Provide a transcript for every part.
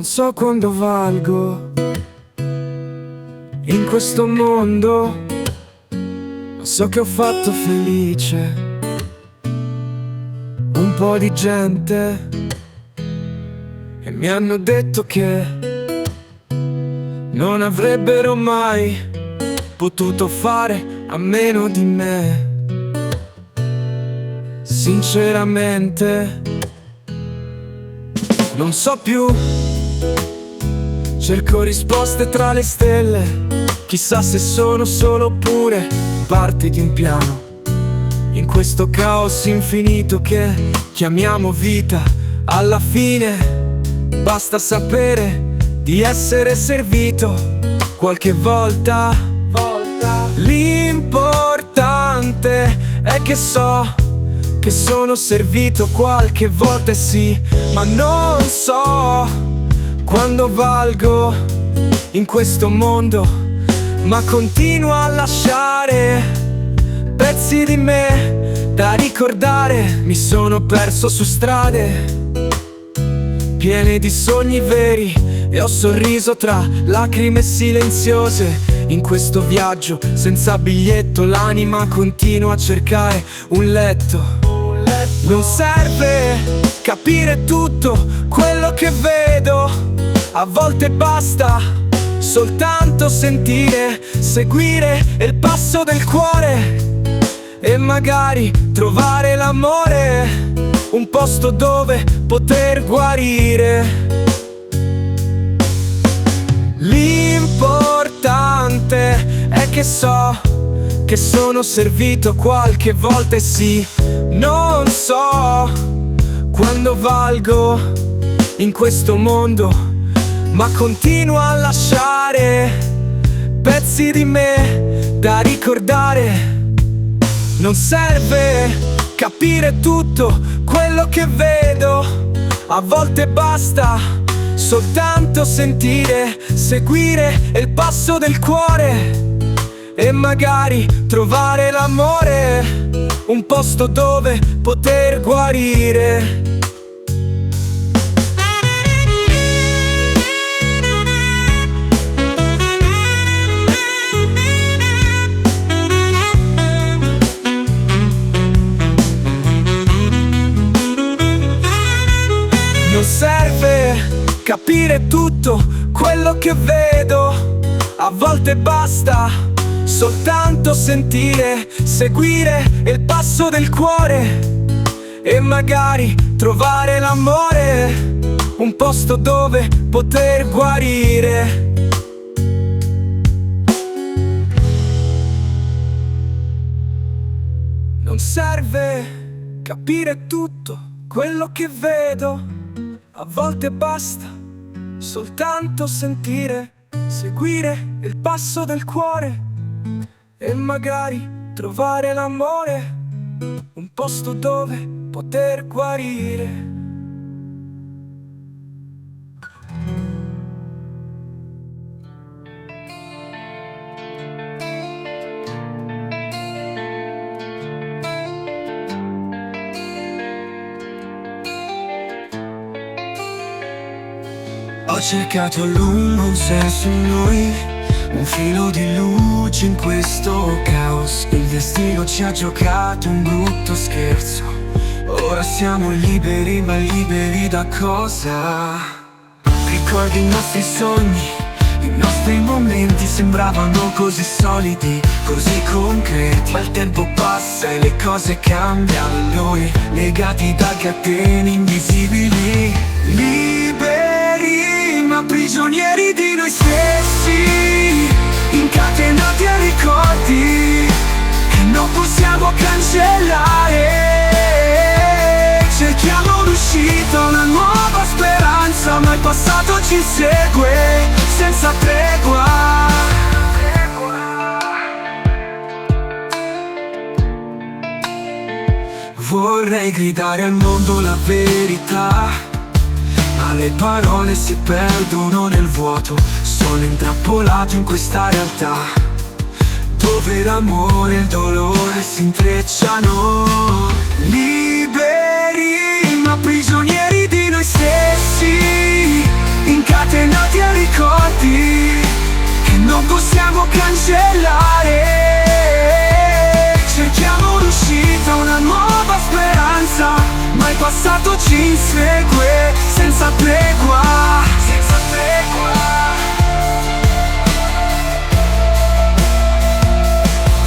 Non so quando valgo in questo mondo, ma so che ho fatto felice un po' di gente e mi hanno detto che non avrebbero mai potuto fare a meno di me. Sinceramente non so più, cerco risposte tra le stelle. Chissà se sono solo oppure parte di un piano in questo caos infinito che chiamiamo vita. Alla fine basta sapere di essere servito qualche volta. L'importante è che so che sono servito qualche volta, sì, ma non so quando valgo in questo mondo, ma continuo a lasciare pezzi di me da ricordare. Mi sono perso su strade piene di sogni veri e ho sorriso tra lacrime silenziose. In questo viaggio senza biglietto l'anima continua a cercare un letto. Non serve capire tutto quello che vedo, a volte basta soltanto sentire, seguire il passo del cuore e magari trovare l'amore, un posto dove poter guarire. L'importante è che so che sono servito qualche volta, e sì, non so quando valgo in questo mondo, ma continuo a lasciare pezzi di me da ricordare. Non serve capire tutto quello che vedo, a volte basta soltanto sentire, seguire il passo del cuore e magari trovare l'amore, un posto dove poter guarire. Non serve capire tutto quello che vedo, a volte basta soltanto sentire, seguire il passo del cuore e magari trovare l'amore, un posto dove poter guarire. Non serve capire tutto quello che vedo, a volte basta soltanto sentire, seguire il passo del cuore e magari trovare l'amore, un posto dove poter guarire. Ho cercato a lungo un senso in noi, un filo di luce in questo caos. Il destino ci ha giocato un brutto scherzo. Ora siamo liberi, ma liberi da cosa? Ricordi i nostri sogni, i nostri momenti sembravano così solidi, così concreti. Ma il tempo passa e le cose cambiano, noi legati da catene invisibili. Liberi ma prigionieri di noi stessi, incatenati a ricordi che non possiamo cancellare. Cerchiamo l'uscita, una nuova speranza, ma il passato ci segue senza tregua. Vorrei gridare al mondo la verità, ma le parole si perdono nel vuoto. Sono intrappolato in questa realtà dove l'amore e il dolore si intrecciano. Liberi ma prigionieri di noi stessi, incatenati a ricordi che non possiamo cancellare. Cerchiamo un'uscita, una nuova speranza, ma il passato ci insegue senza tregua, senza tregua.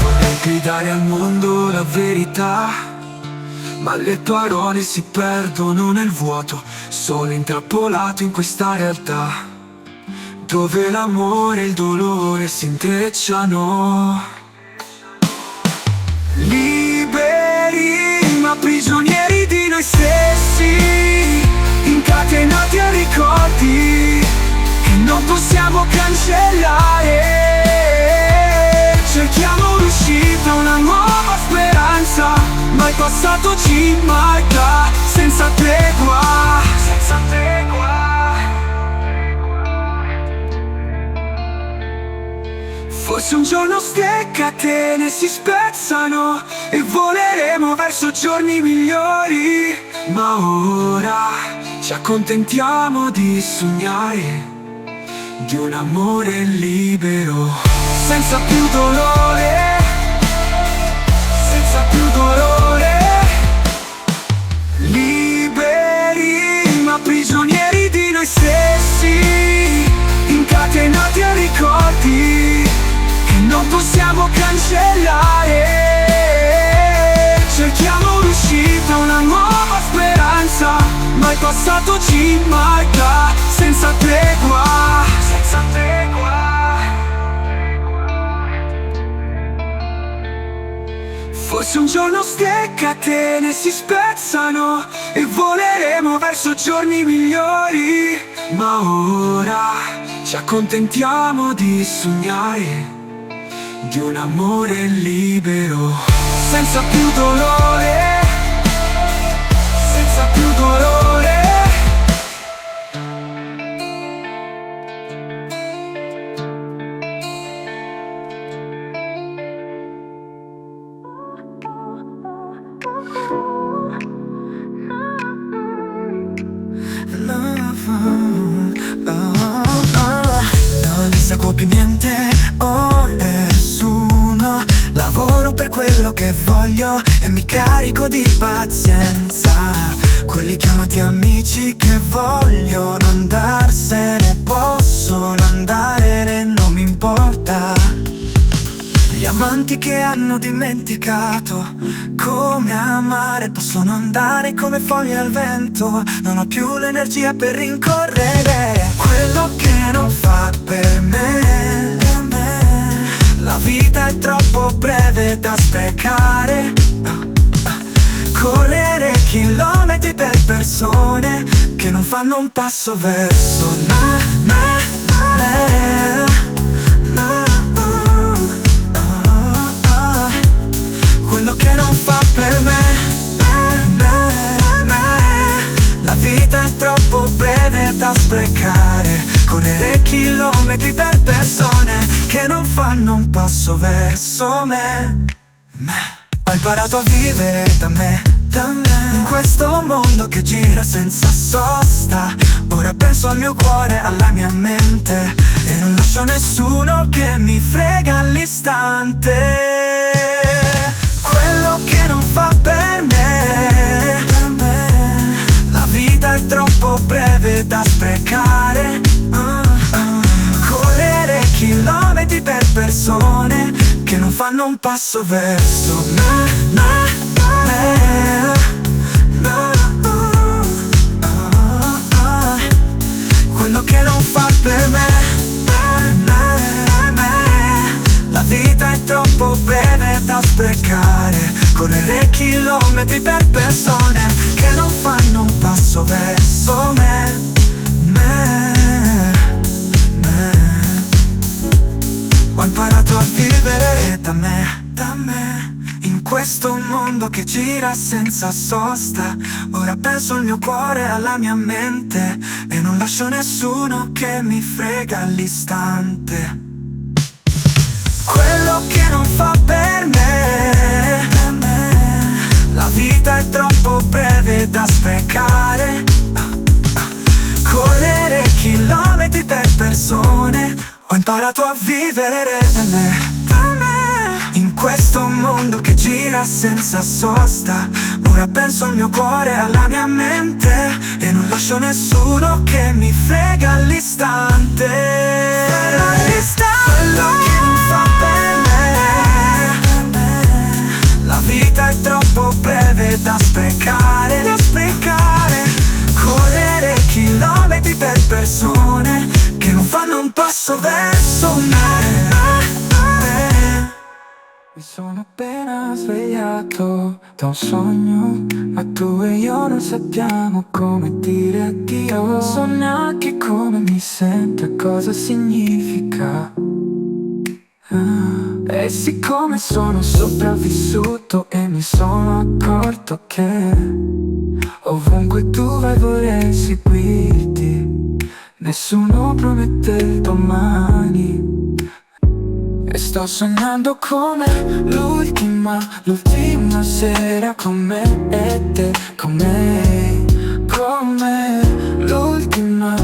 Vorrei gridare al mondo la verità, ma le parole si perdono nel vuoto, sono intrappolato in questa realtà dove l'amore e il dolore si intrecciano. Liberi ma prigionieri di noi stessi, incatenati a ricordi che non possiamo cancellare. Cerchiamo l'uscita, una nuova speranza, ma il passato ci marca senza tregua, senza tregua. Forse un giorno ste catene si spezzano e voleremo verso giorni migliori, ma ora ci accontentiamo di sognare di un amore libero, senza più dolore, senza più dolore. Liberi ma prigionieri di noi stessi, incatenati a ricordi che non possiamo cancellare. Cerchiamo l'uscita, una nuova speranza, ma il passato ci marca senza tregua, senza tregua. Forse un giorno ste catene si spezzano e voleremo verso giorni migliori, ma ora ci accontentiamo di sognare di un amore libero, senza più dolore, senza più dolore. Non ne sapevo più niente, oh nessuno. Lavoro per quello che voglio e mi carico di pazienza. Quelli chiamati amici che vogliono andarsene possono andare, non mi importa. Gli amanti che hanno dimenticato come amare possono andare come foglie al vento. Non ho più l'energia per rincorrere quello che non fa per me. La vita è troppo breve da sprecare. Correre chilometri per persone che non fanno un passo verso quello che non fa per me. La vita è troppo breve da sprecare. Correre chilometri per persone che non fanno un passo verso me. Ho imparato a vivere da me, in questo mondo che gira senza sosta. Ora penso al mio cuore, alla mia mente e non lascio nessuno che mi frega all'istante. Quello che non fa per me, la vita è troppo breve da sprecare. Correre chilometri per persone che non fanno un passo verso quello che non fa per me. La vita è troppo breve da sprecare. Correre chilometri per persone che non fanno un passo verso me. Ho imparato a vivere da me, in questo mondo che gira senza sosta. Ora penso al mio cuore, alla mia mente e non lascio nessuno che mi frega all'istante. Quello che non fa per me, la vita è troppo breve da sprecare. Correre chilometri persone, ho imparato a vivere per me, in questo mondo che gira senza sosta. Ora penso al mio cuore e alla mia mente, e non lascio nessuno che mi frega all'istante. Quello che non fa bene, la vita è troppo breve da sprecare, correre chilometri per persone che non fanno un passo verso me. Mi sono appena svegliato da un sogno, ma tu e io non sappiamo come dire addio. Non so neanche come mi sento e cosa significa. E siccome sono sopravvissuto e mi sono accorto che ovunque tu vai vorrei seguirti, nessuno promette il domani. E sto sognando come l'ultima sera con me e te, con me, come l'ultima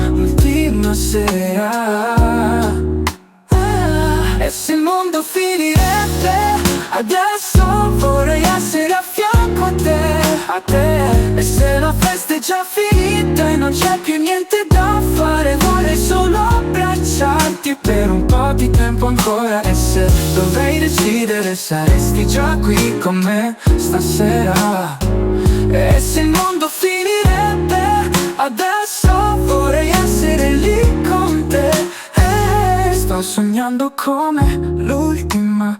sera. E se il mondo finirebbe adesso vorrei essere a fianco a te. E se la festa è già finita e non c'è più niente da fare, vorrei solo abbracciarti per un po' di tempo ancora. E se dovrei decidere saresti già qui con me stasera. E se il mondo finirebbe adesso vorrei essere lì con te. Sto sognando come l'ultima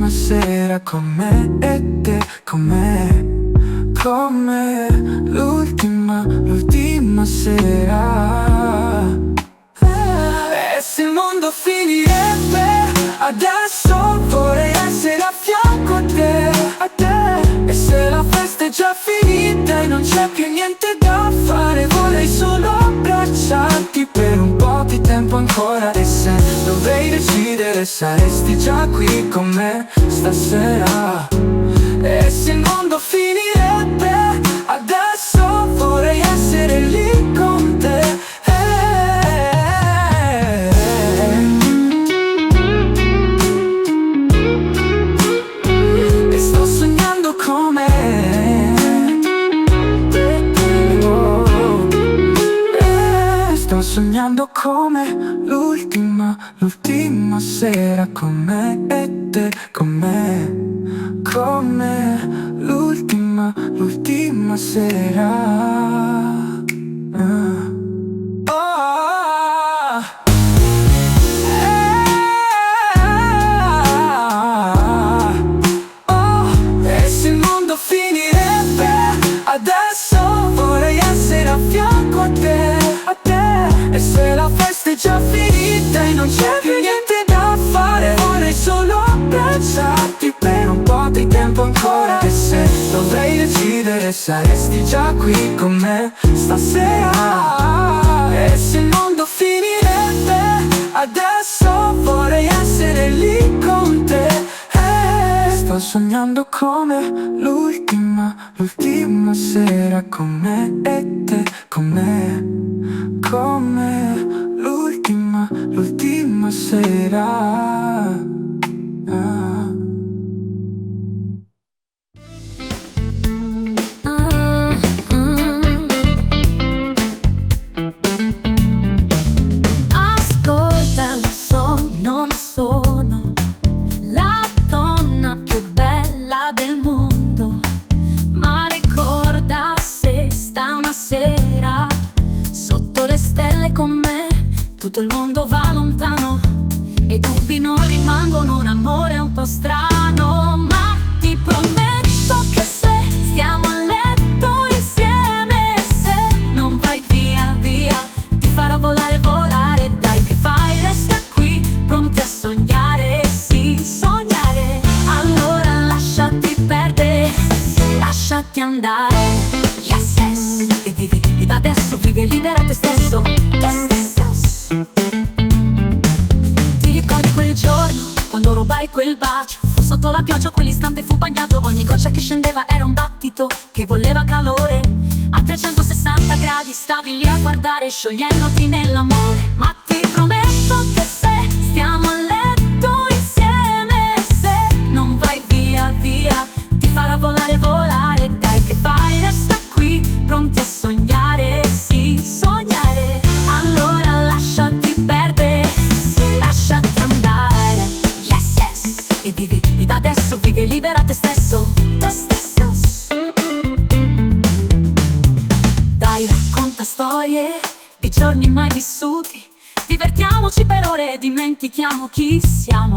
sera con me e te, con me, come l'ultima sera. E se il mondo finirebbe adesso vorrei essere a fianco a te. E se la festa è già finita e non c'è più niente da fare, vorrei solo abbracciarti per un po' di tempo ancora. E se dovrei decidere saresti già qui con me stasera. E se il mondo finirebbe adesso vorrei essere lì con te. E sto sognando come sto sognando come l'ultima sera con me e te, con me, come l'ultima sera. E se il mondo finirebbe adesso vorrei essere a fianco a te. E se la festa è già finita e non c'è più niente da fare, vorrei solo abbracciarti per un po' di tempo ancora. E se dovrei decidere saresti già qui con me stasera. E se il mondo finirebbe adesso vorrei essere lì con te. Sto sognando come l'ultima sera con me e te, con me, come l'ultima sera. Ascolta, lo so, non sono la donna più bella del mondo, ma ricorda se sta una sera sotto le stelle con me, tutto il mondo va lontano e i dubbi non rimangono, un amore un po' strano. Ma ti prometto che se stiamo a letto insieme, se non vai via, ti farò volare, dai che fai, resta qui, pronti a sognare, sì, sognare. Allora lasciati perdere, lasciati andare, yes, yes. E vivi da adesso, vivi libera te stesso, Ti ricordi quel giorno quando rubai quel bacio? sotto la pioggia quell'istante fu bagnato. Ogni goccia che scendeva era un battito che voleva calore. A 360 gradi stavi lì a guardare, sciogliendoti nell'amore. Ma ti prometto che se stiamo a letto insieme, se non vai via via, ti farà volare, volare. Dai che fai, resta qui, pronti a sognare, sì, sognare. Allora lasciati perdere, lasciati andare, yes, yes. E vivi da adesso, vivi libera te stesso, te stesso. Dai, racconta storie di giorni mai vissuti, divertiamoci per ore e dimentichiamo chi siamo.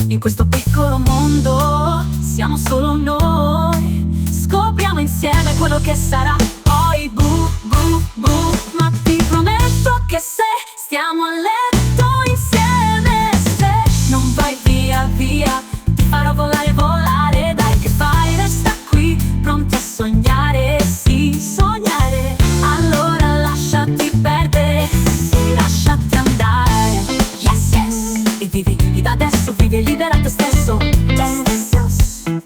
In questo piccolo mondo siamo solo noi, scopriamo insieme quello che sarà poi. Bu, bu, bu. Ma ti prometto che se stiamo a letto insieme, se non vai via via, ti farò volare, volare. Dai che fai, resta qui, pronti a sognare, sì, sognare. Allora lasciati perdere, lasciati andare, yes, yes. E vivi da adesso, vivi libera te stesso, te stesso.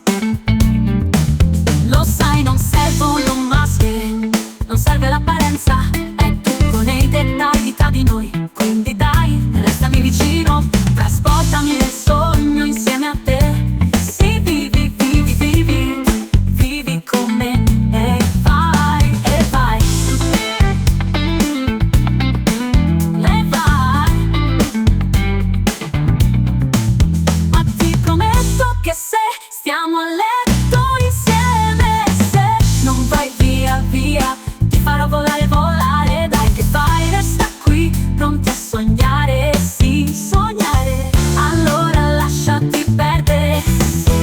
Lo sai, non servono maschere, non serve l'apparenza, è tutto nei dettagli tra di noi. Quindi dai, restami vicino, trasportami nel sogno insieme a te. Sì, vivi, vivi, vivi, vivi con me e vai, e vai, e vai. Ma ti prometto che se stiamo a letto insieme, se non vai via via, ti farò volare, volare. Dai che fai, resta qui, pronti a sognare, sì, sognare. Allora lasciati perdere,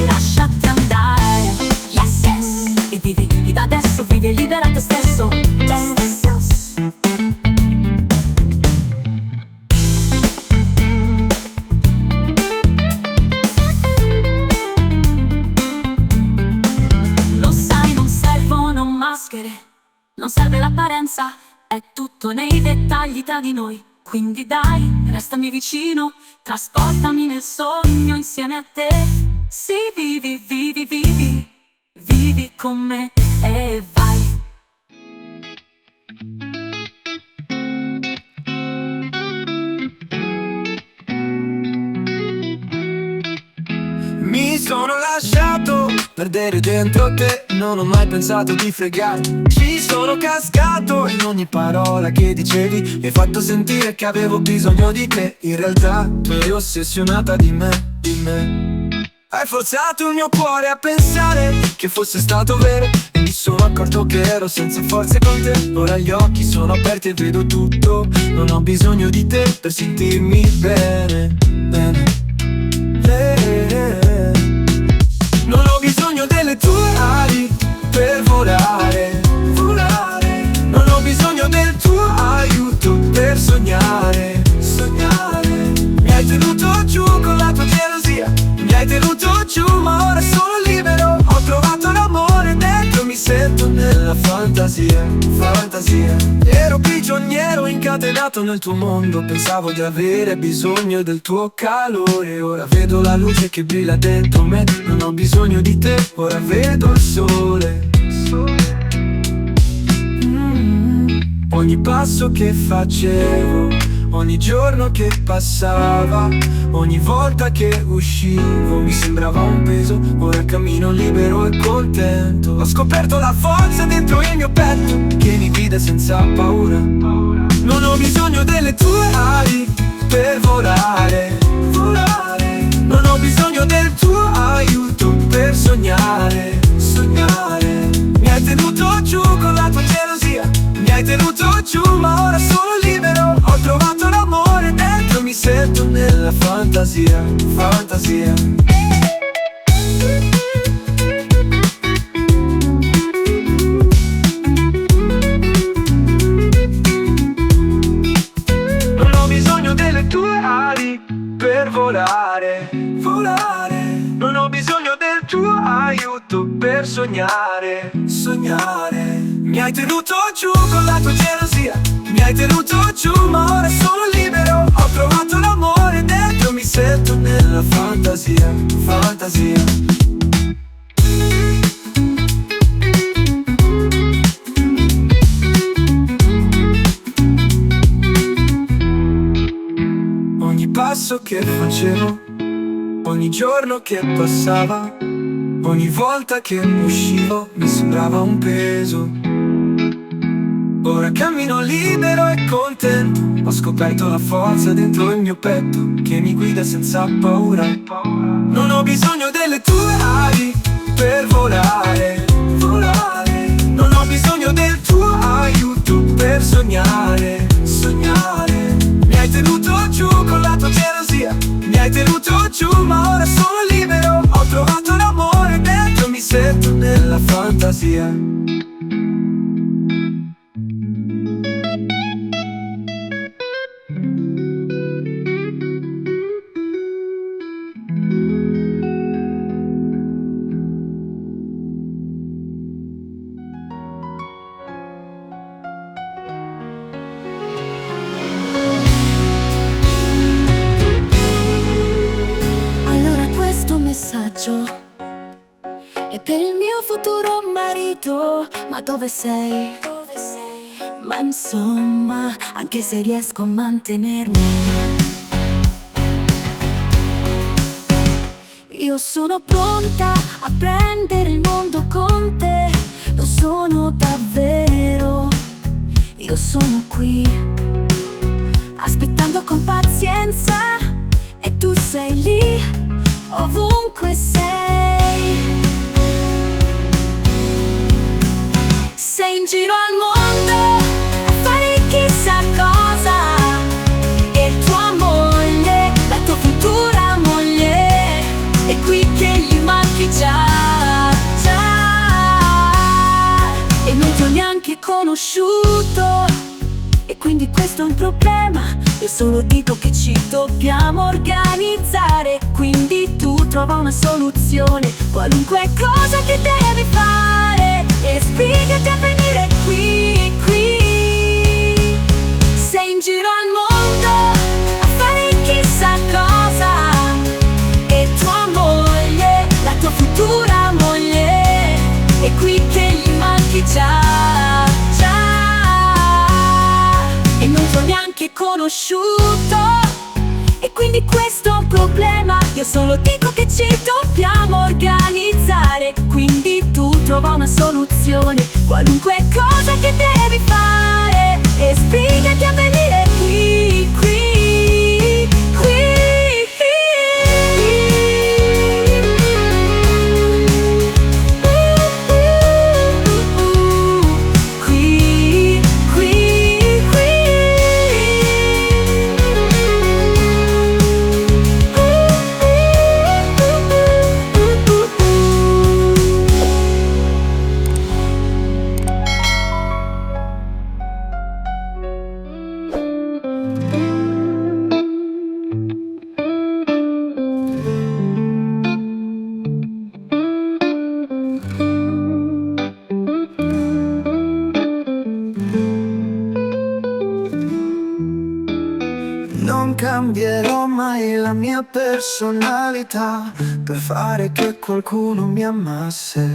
lasciati andare, yes, yes. E vivi da adesso, vivi libera te stesso, te stesso. Lo sai, non servono maschere, non serve l'apparenza, è tutto nei dettagli tra di noi. Quindi dai, restami vicino, trasportami nel sogno insieme a te. Sì, vivi, vivi, vivi, vivi con me e vai. Mi sono lasciato perdere dentro te, non ho mai pensato di fregarti. Ci sono cascato in ogni parola che dicevi, mi hai fatto sentire che avevo bisogno di te. In realtà tu eri ossessionata di me, di me. Hai forzato il mio cuore a pensare che fosse stato vero, e mi sono accorto che ero senza forze con te. Ora gli occhi sono aperti e vedo tutto, non ho bisogno di te per sentirmi bene, bene. Non ho bisogno delle tue ali per volare, volare. Non ho bisogno del tuo aiuto per sognare, sognare. Mi hai tenuto giù con la tua gelosia, mi hai tenuto giù, ma ora sono libero. Ho trovato l'amore dentro, mi sento nella fantasia, fantasia. Ero prigioniero incatenato nel tuo mondo, pensavo di avere bisogno del tuo calore. Ora vedo la luce che brilla dentro me, non ho bisogno di te, ora vedo il sole. Ogni passo che facevo, ogni giorno che passava, ogni volta che uscivo mi sembrava un peso. Ora cammino libero e contento. Ho scoperto la forza dentro il mio petto che mi guida senza paura. Non ho bisogno delle tue ali per volare, volare. Non ho bisogno del tuo aiuto per sognare, sognare. Mi hai tenuto giù con la tua gelosia, mi hai tenuto giù, ma ora sono libero. Ho trovato l'amore dentro, mi sento nella fantasia, fantasia. Non ho bisogno delle tue ali per volare, volare. Non ho bisogno del tuo aiuto per sognare, sognare. Mi hai tenuto giù con la tua gelosia, mi hai tenuto giù, ma ora sono libero. Ho trovato l'amore dentro, mi sento nella fantasia. fantasia, fantasia. Ogni passo che facevo, ogni giorno che passava, ogni volta che uscivo mi sembrava un peso. Ora cammino libero e contento, ho scoperto la forza dentro il mio petto che mi guida senza paura. Non ho bisogno delle tue ali per volare, volare. Non ho bisogno del tuo aiuto per sognare, sognare. Mi hai tenuto giù con la tua gelosia, mi hai tenuto giù ma ora sono libero. Ho trovato l'amore dentro, mi sento nella fantasia. E per il mio futuro marito, ma dove sei? Ma insomma, anche se riesco a mantenermi, io sono pronta a prendere il mondo con te. Lo sono davvero, io sono qui, aspettando con pazienza, e tu sei lì, ovunque sei. Sei in giro al mondo a fare chissà cosa, e tua moglie, la tua futura moglie, è qui che gli manchi già, già. E non ti ho neanche conosciuto, e quindi questo è un problema. Io solo dico che ci dobbiamo organizzare, quindi tu trova una soluzione, qualunque cosa che devi fare, e sbrigati a venire qui, qui. Sei in giro al mondo a fare chissà cosa, e tua moglie, la tua futura moglie, è qui che gli manchi già, già. E non ti ho neanche conosciuto, e quindi questo è un problema. Io solo dico che ci dobbiamo organizzare, quindi tu trova una soluzione, qualunque cosa che devi fare, e sbrigati a venire qui, qui, qui. Non cambierò mai la mia personalità per fare che qualcuno mi amasse.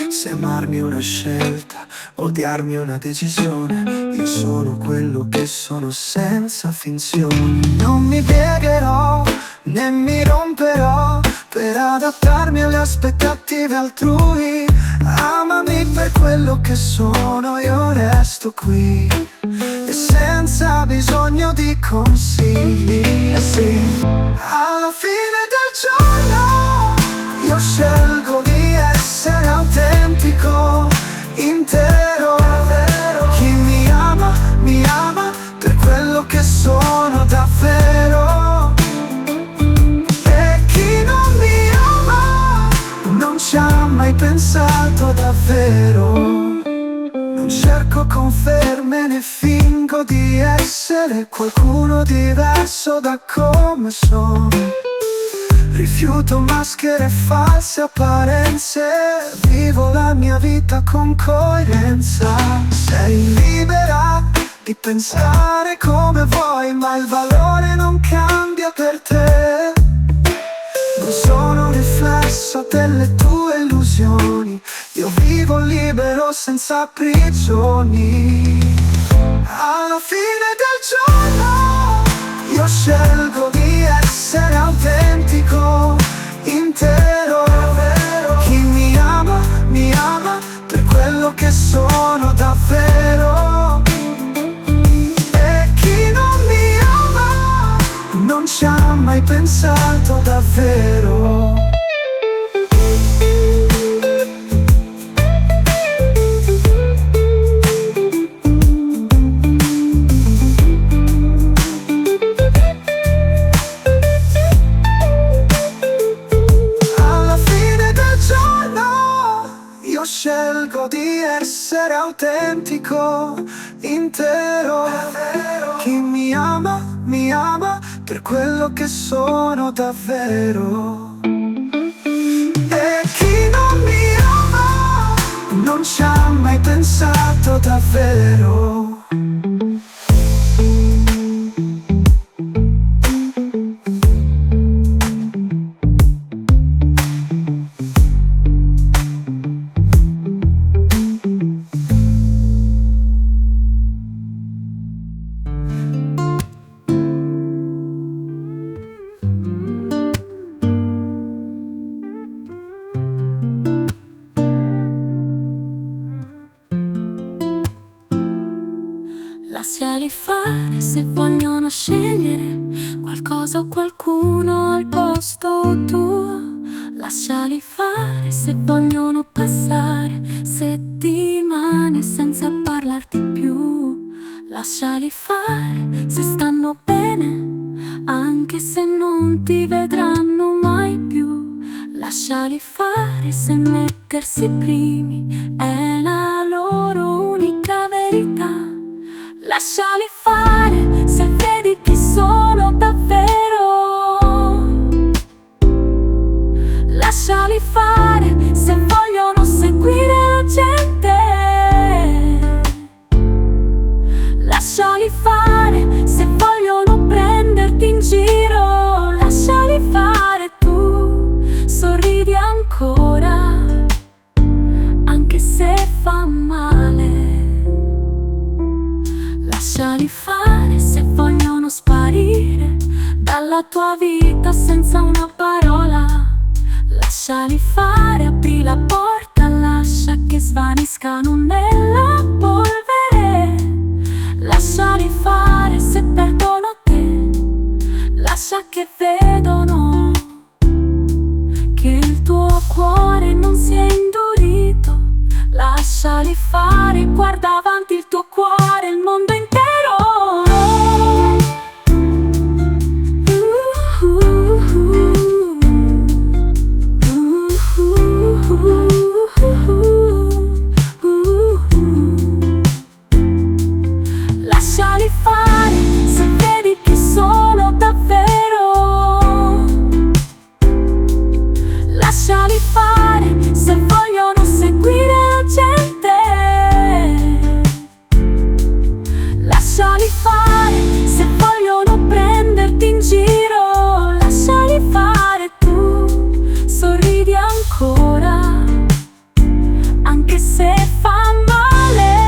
Se amarmi è una scelta, odiarmi è una decisione, io sono quello che sono senza finzioni. Non mi piegherò, né mi romperò per adattarmi alle aspettative altrui. Amami per quello che sono, io resto qui, e senza bisogno di consigli. Sì, alla fine del giorno io scelgo di essere autentico, intero. Chi mi ama per quello che sono davvero, e chi non mi ama non ci ha mai pensato davvero. Non cerco conferme né fingo di essere qualcuno diverso da come sono. Rifiuto maschere e false apparenze, vivo la mia vita con coerenza. Sei libera di pensare come vuoi, ma il valore non cambia per te. Non delle tue illusioni. Io vivo libero senza prigioni. Alla fine del giorno io scelgo di essere autentico, intero. Chi mi ama per quello che sono davvero. E chi non mi ama non ci ha mai pensato davvero. Scelgo di essere autentico, intero. Chi mi ama per quello che sono davvero. E chi non mi ama non ci ha mai pensato davvero. Lasciali fare se vogliono scegliere qualcosa o qualcuno al posto tuo. Lasciali fare se vogliono passare settimane senza parlarti più. Lasciali fare se stanno bene, anche se non ti vedranno mai più. Lasciali fare se mettersi primi è la loro unica verità. Lasciali fare se vedi chi sono davvero. Lasciali fare se vogliono seguire la gente. Lasciali fare se vogliono prenderti in giro. Lasciali fare, tu sorridi ancora, anche se fa male. Lasciali fare se vogliono sparire dalla tua vita senza una parola. Lasciali fare, apri la porta, lascia che svaniscano nella polvere. Lasciali fare se perdono te, lascia che vedono che il tuo cuore non si è indurito. Lasciali fare, guarda avanti il tuo cuore, il mondo intero. Lasciali fare se vedi chi sono davvero. Lasciali fare se vogliono seguire la gente. Lasciali fare se vogliono prenderti in giro. Lasciali fare, tu sorridi ancora, anche se fa male.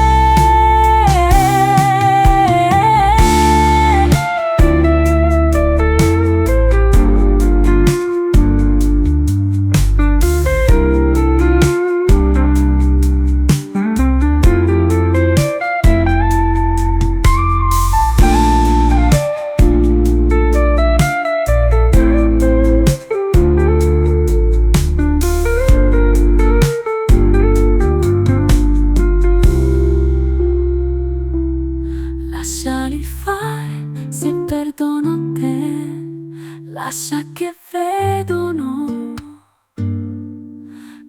Lasciali fare se perdono te, lascia che vedono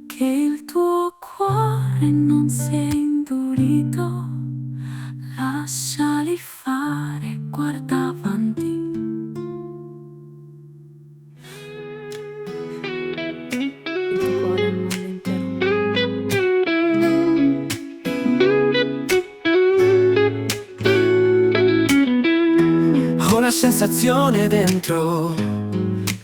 che il tuo cuore non si è indurito. Lasciali fare, guarda avanti. Il tuo cuore è il mondo intero. Ho la sensazione dentro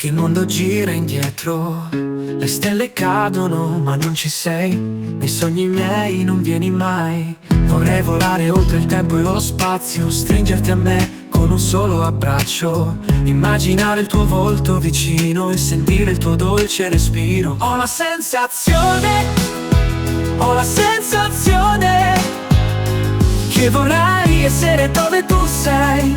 che il mondo gira indietro. Le stelle cadono ma non ci sei, nei sogni miei non vieni mai. Vorrei volare oltre il tempo e lo spazio, stringerti a me con un solo abbraccio, immaginare il tuo volto vicino e sentire il tuo dolce respiro. Ho la sensazione che vorrei essere dove tu sei,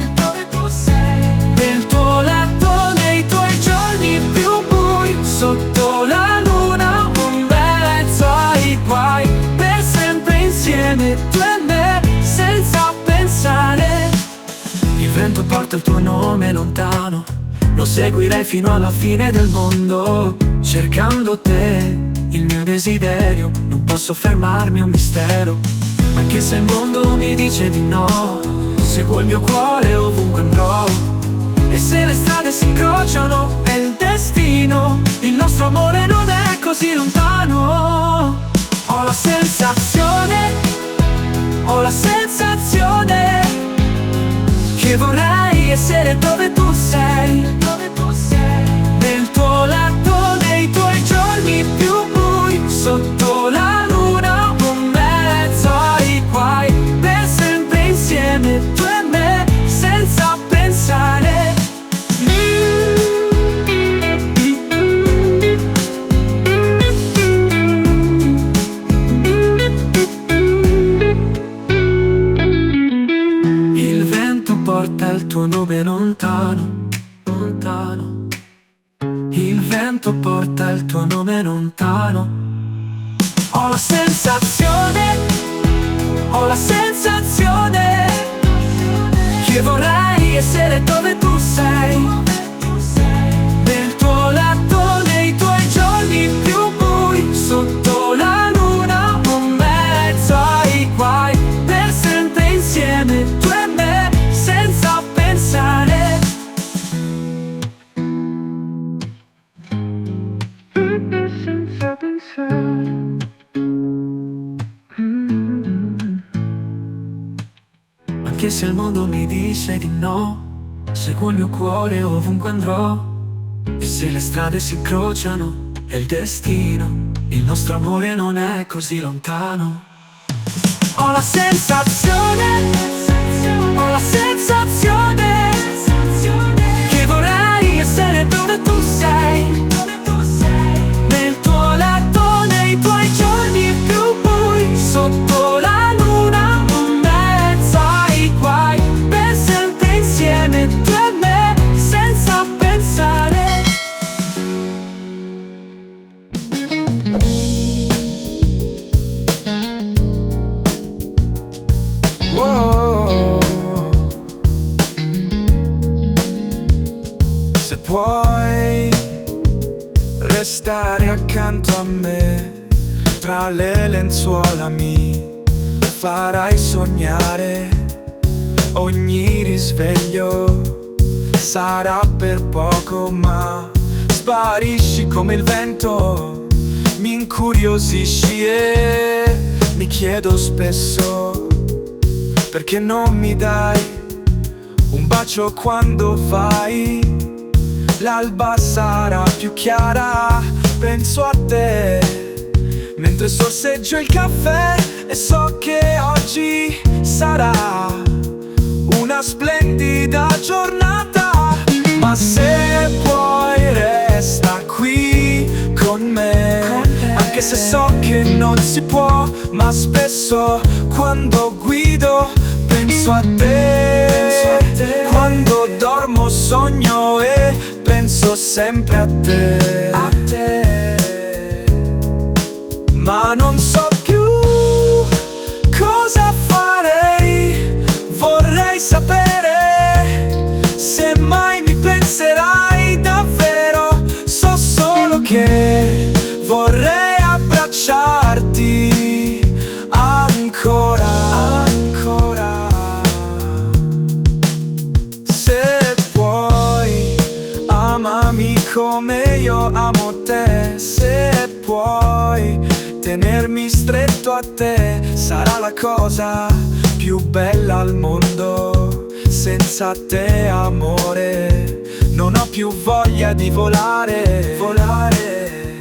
nel tuo letto, nei tuoi giorni più bui, sotto la luna, un mezzo ai guai, per sempre insieme tu e me, senza pensare. Il vento porta il tuo nome lontano, lo seguirei fino alla fine del mondo, cercando te, il mio desiderio, non posso fermarmi, è un mistero. Anche se il mondo mi dice di no, seguo il mio cuore ovunque andrò. E se le strade si incrociano, è il destino, il nostro amore non è così lontano. Ho la sensazione che vorrei essere dove tu sei, nel tuo letto, nei tuoi giorni più bui, sotto la luna, un mezzo ai guai, per sempre insieme tu e me, senza pensare. Il vento porta il tuo nome lontano, lontano. Il vento porta il tuo nome lontano. Ho la sensazione che vorrei essere dove tu sei, nel tuo letto, nei tuoi giorni più bui, sotto la luna, un mezzo ai guai, per sempre insieme tu e me, senza pensare. Senza pensare. Anche se il mondo mi dice di no, seguo il mio cuore ovunque andrò. E se le strade si incrociano, è il destino, il nostro amore non è così lontano. Ho la sensazione che vorrei essere dove tu sei, nel tuo letto, nei tuoi giorni più bui, sotto la luna, un mezzo ai guai, per sempre insieme tu e me, senza pensare. Wow. Se puoi restare accanto a me, tra le lenzuola mi farai sognare. Ogni risveglio sarà per poco, ma sparisci come il vento, mi incuriosisci e mi chiedo spesso perché non mi dai un bacio quando vai. L'alba sarà più chiara, penso a te mentre sorseggio il caffè, e so che oggi sarà una splendida giornata. Ma se puoi resta qui con me, anche se so che non si può, ma spesso quando guido penso a te. Quando dormo sogno e penso sempre a te. Ma non so più cosa farei, vorrei sapere se mai mi penserai davvero. So solo che vorrei abbracciarti ancora. Se puoi, amami come io amo te. Se puoi tenermi stretto a te, sarà la cosa più bella al mondo. Senza te, amore, non ho più voglia di volare, volare.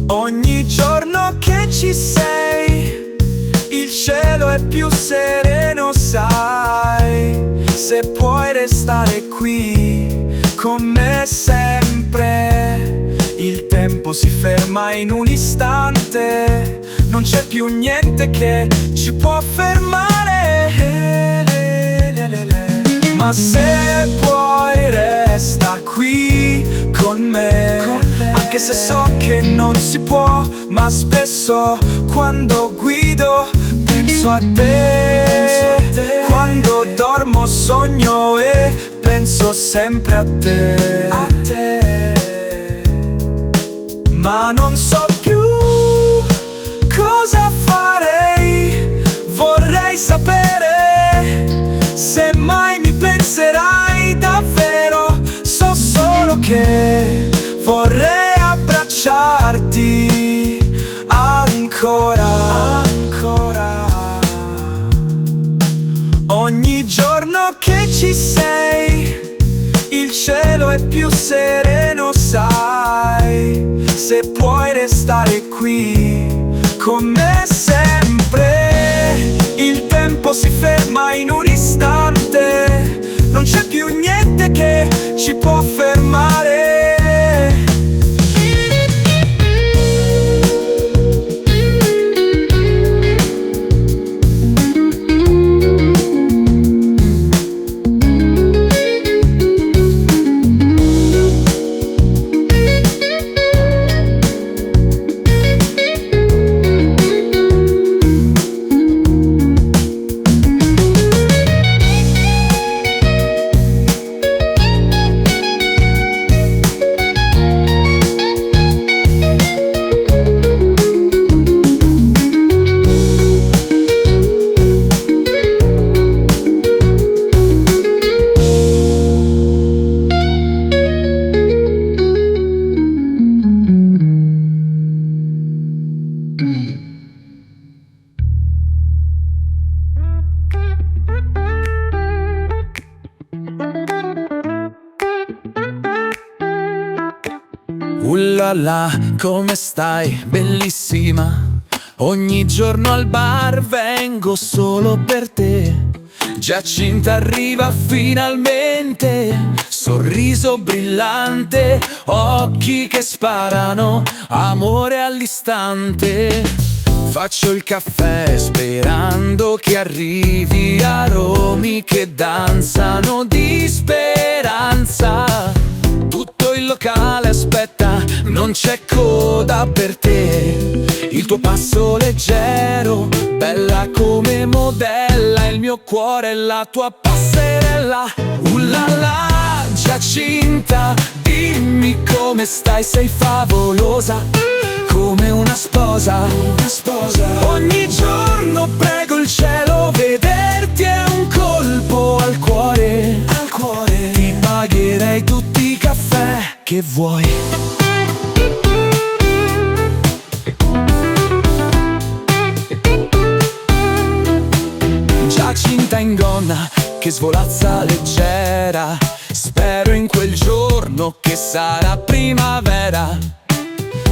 Ogni giorno che ci sei, il cielo è più sereno, sai. Se puoi restare qui con me sempre, il tempo si ferma in un istante, non c'è più niente che ci può fermare. Ma se puoi resta qui con me, anche se so che non si può, ma spesso quando guido penso a te. Quando dormo sogno e penso sempre a te. Ma non so più cosa farei, vorrei sapere se mai mi penserai davvero. So solo che vorrei abbracciarti ancora, ancora. Ogni giorno che ci sei, il cielo è più sereno, sai. Se puoi restare qui con me sempre, il tempo si ferma in un istante, non c'è più niente che ci può fermare. Ullala, come stai? Bellissima. Ogni giorno al bar vengo solo per te. Giacinta arriva finalmente, sorriso brillante, occhi che sparano, amore all'istante. Faccio il caffè sperando che arrivi, aromi che danzano di speranza. Tutto il locale aspetta, non c'è coda per te. Il tuo passo leggero, bella come modella, il mio cuore è la tua passerella. Ullala, Giacinta, dimmi come stai, sei favolosa, come una sposa, una sposa. Ogni giorno prego il cielo, vederti è un colpo al cuore, al cuore. Ti pagherei tutti i caffè che vuoi. Giacinta in gonna che svolazza leggera, spero in quel giorno che sarà primavera.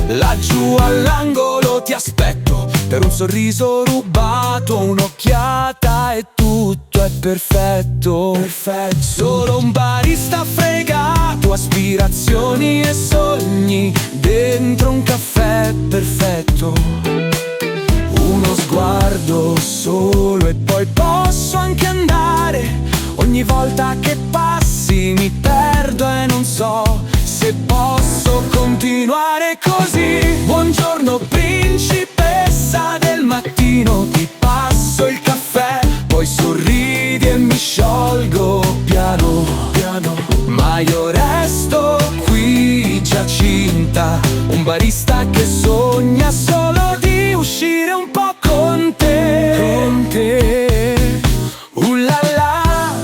Laggiù all'angolo ti aspetto per un sorriso rubato, un'occhiata e tutto è perfetto, perfetto. Solo un barista fregato, aspirazioni e sogni dentro un caffè perfetto. Uno sguardo solo e poi posso anche andare. Ogni volta che passi mi perdo e non so se posso continuare così. Buongiorno principessa del mattino, ti passo il caffè, poi sorridi e mi sciolgo piano piano. Ma io resto qui, Giacinta, un barista che sogna solo di uscire un po' con te, con te.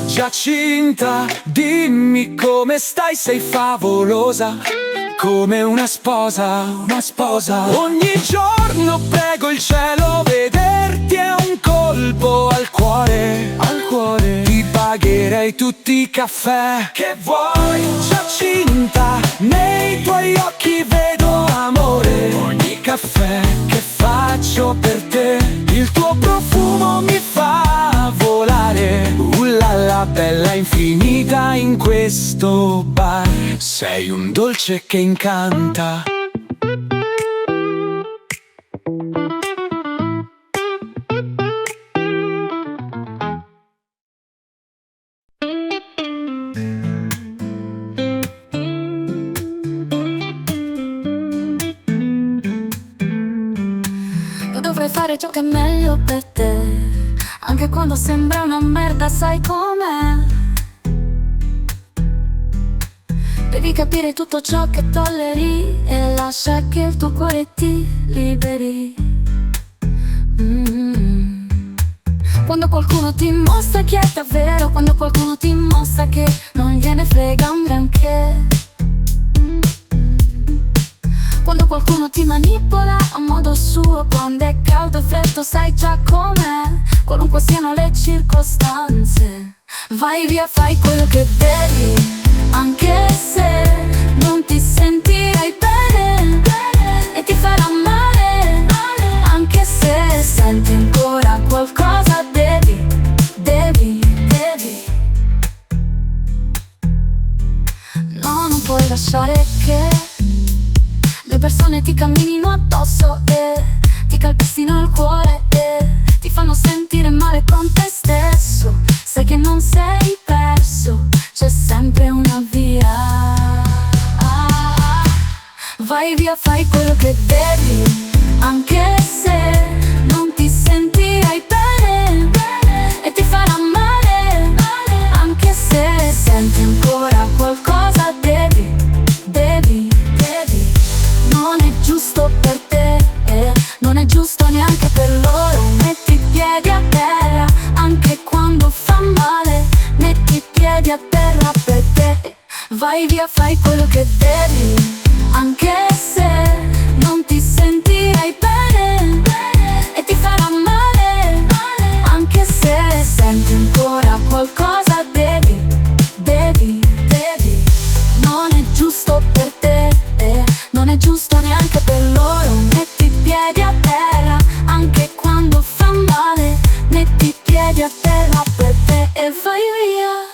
Giacinta, dimmi come stai, sei favolosa, come una sposa, una sposa. Ogni giorno prego il cielo, vederti è un colpo al cuore, Al cuore ti pagherei tutti i caffè che vuoi. Giacinta, nei tuoi occhi vedo amore. Ogni caffè che faccio per te, il tuo profumo mi fa volare. La bella infinita in questo bar, sei un dolce che incanta. Io dovrei fare ciò che è meglio per te, anche quando sembra una merda, sai com'è. Devi capire tutto ciò che tolleri e lascia che il tuo cuore ti liberi. Quando qualcuno ti mostra chi è davvero, quando qualcuno ti mostra che non gliene frega un granché, quando qualcuno ti manipola a modo suo, quando è caldo e freddo sai già com'è. Qualunque siano le circostanze, vai via, fai quello che devi, anche se non ti sentirai bene e ti farà male, anche se senti ancora qualcosa, devi. No, non puoi lasciare che le persone ti camminino addosso e ti calpestino il cuore e ti fanno sentire male con te stesso. Sai che non sei perso, c'è sempre una via. Vai via, fai quello che devi, anche se non ti sentirai bene e ti farà male, anche se senti ancora qualcosa, devi. Non è giusto per te, non è giusto neanche per loro. Metti i piedi a terra, anche quando fa male. Metti i piedi a terra per te. Vai via, fai quello che devi, anche se non ti sentirai bene e ti farà male, anche se senti ancora qualcosa, devi. Non è giusto per te, non è giusto neanche per loro. Metti i piedi a terra, anche quando fa male. Metti i piedi a terra per te e vai via.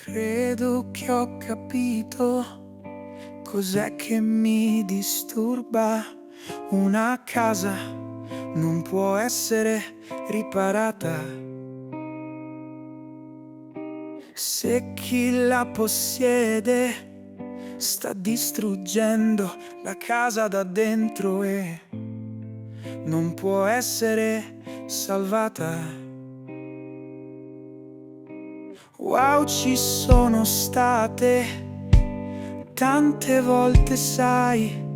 Credo che ho capito cos'è che mi disturba. Una casa non può essere riparata se chi la possiede sta distruggendo la casa da dentro e non può essere salvata. Wow, ci sono state tante volte, sai,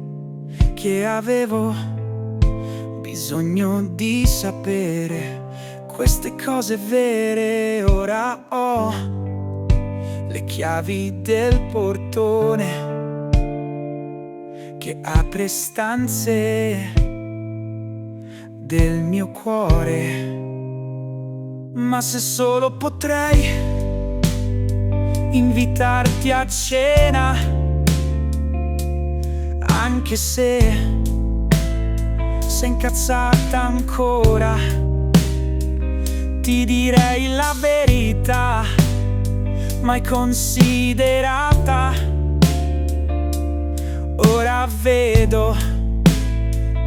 che avevo bisogno di sapere queste cose vere. Ora ho le chiavi del portone che apre stanze del mio cuore. Ma se solo potrei invitarti a cena, anche se sei incazzata ancora, ti direi la verità, mai considerata. Ora vedo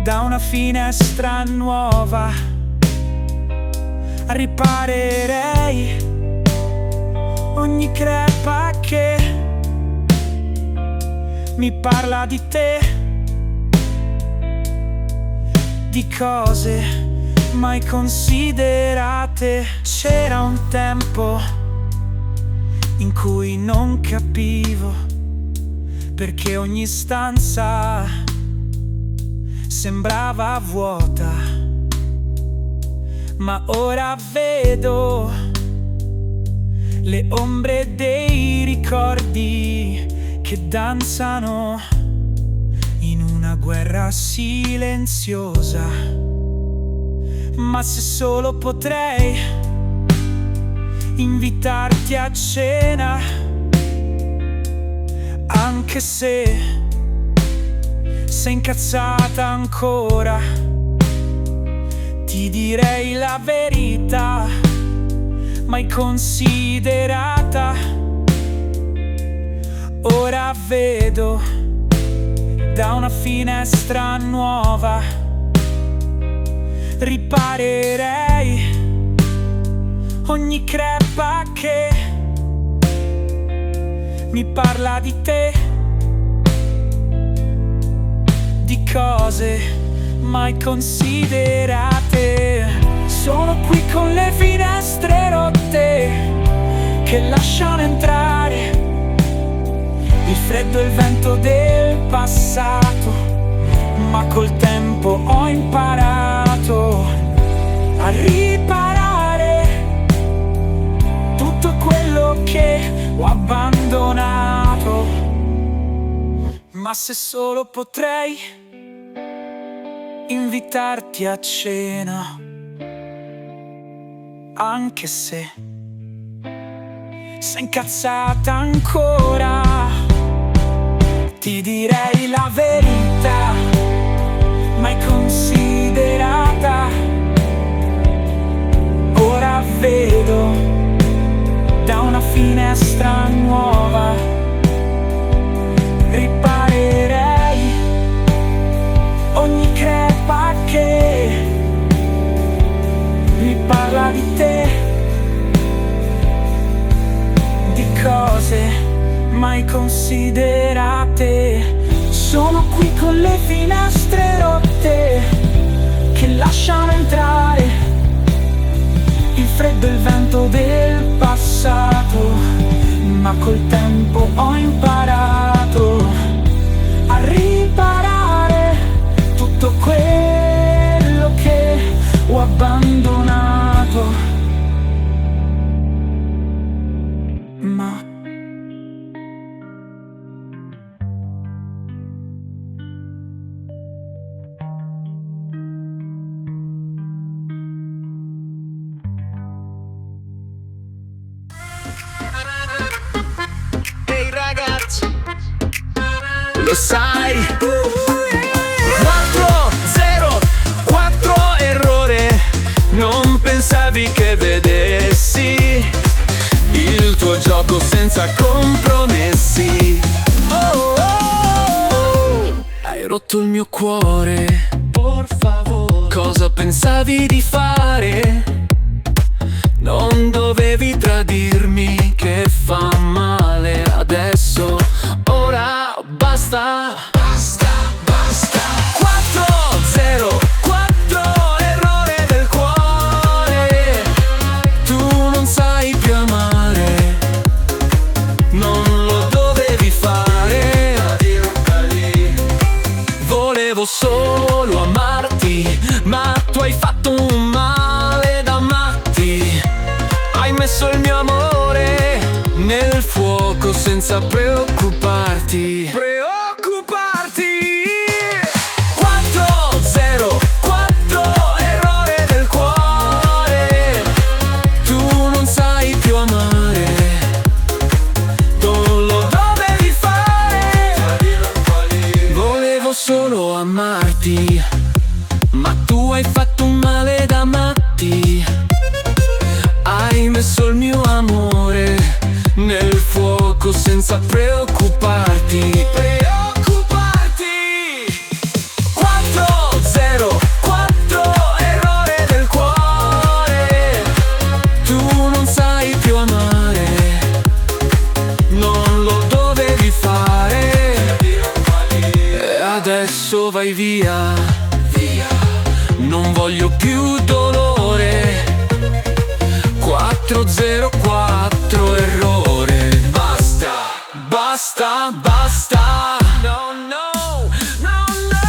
da una finestra nuova, riparerei ogni crepa che mi parla di te, di cose mai considerate. C'era un tempo in cui non capivo perché ogni stanza sembrava vuota, ma ora vedo le ombre dei ricordi che danzano in una guerra silenziosa. Ma se solo potrei invitarti a cena, anche se sei incazzata ancora, ti direi la verità, mai considerata. Ora vedo da una finestra nuova, riparerei ogni crepa che mi parla di te, di cose mai considerate. Sono qui con le finestre rotte che lasciano entrare il freddo e il vento del passato, ma col tempo ho imparato a riparare tutto quello che ho abbandonato. Ma se solo potrei invitarti a cena, anche se sei incazzata ancora, ti direi la verità, mai considerata. Ora vedo da una finestra nuova, riparerei ogni crepa che mi parla di te, di cose mai considerate. Sono qui con le finestre rotte che lasciano entrare il freddo e il vento del passato, ma col tempo ho imparato a riparare tutto quello che ho abbandonato. Ma ehi ragazzi, lo sai, 404 errore, non pensavi che vedessi il tuo gioco senza compromessi. Oh, oh, oh. Hai rotto il mio cuore, por favore. Cosa pensavi di fare? Non dovevi tradirmi, che fa male adesso. Ora basta, basta, basta. 404 errore del cuore. Tu non sai più amare, non lo dovevi fare. Volevo solo amarti, ma tu hai fatto un male da matti. Hai messo il mio amore nel fuoco senza preoccuparti. 404 errore del cuore. Tu non sai più amare, non lo dovevi fare. Volevo solo amarti, ma tu hai fatto un male da matti. Hai messo il mio amore nel fuoco senza preoccuparti. 404 errore del cuore. Tu non sai più amare, non lo dovevi fare. E adesso vai via, non voglio più dolore. 404 errore. basta. No, no, no, no.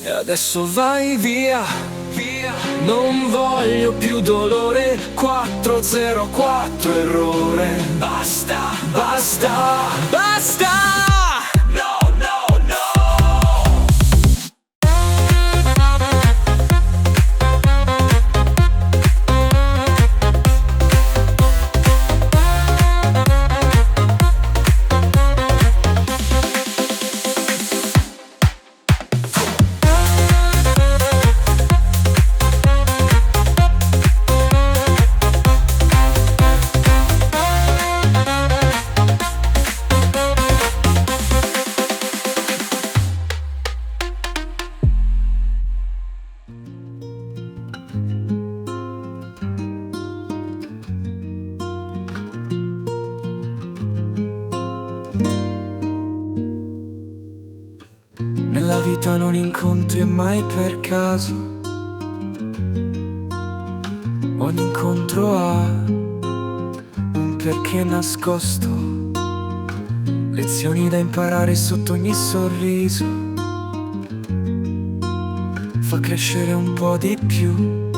E adesso vai via, via. Non voglio più dolore. 404 errore. Basta, basta, basta. No, no, no. Nella vita non incontri mai per caso. Ogni incontro ha un perché nascosto, lezioni da imparare sotto ogni sorriso. Fa crescere un po' di più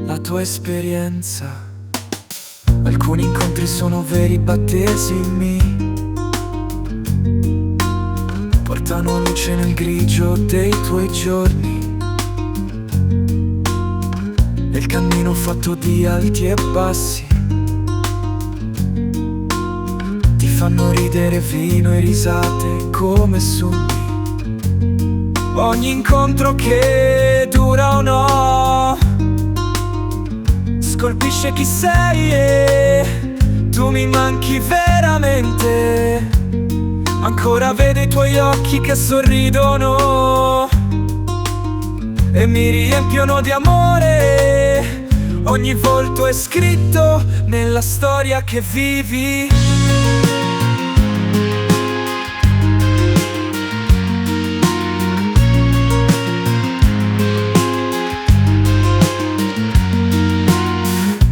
la tua esperienza. Alcuni incontri sono veri battesimi, portano luce nel grigio dei tuoi giorni. Nel cammino fatto di alti e bassi, ti fanno ridere vino e risate come sogni. Ogni incontro che dura o no scolpisce chi sei e tu mi manchi veramente. Ancora vedo i tuoi occhi che sorridono e mi riempiono di amore. Ogni volto è scritto nella storia che vivi.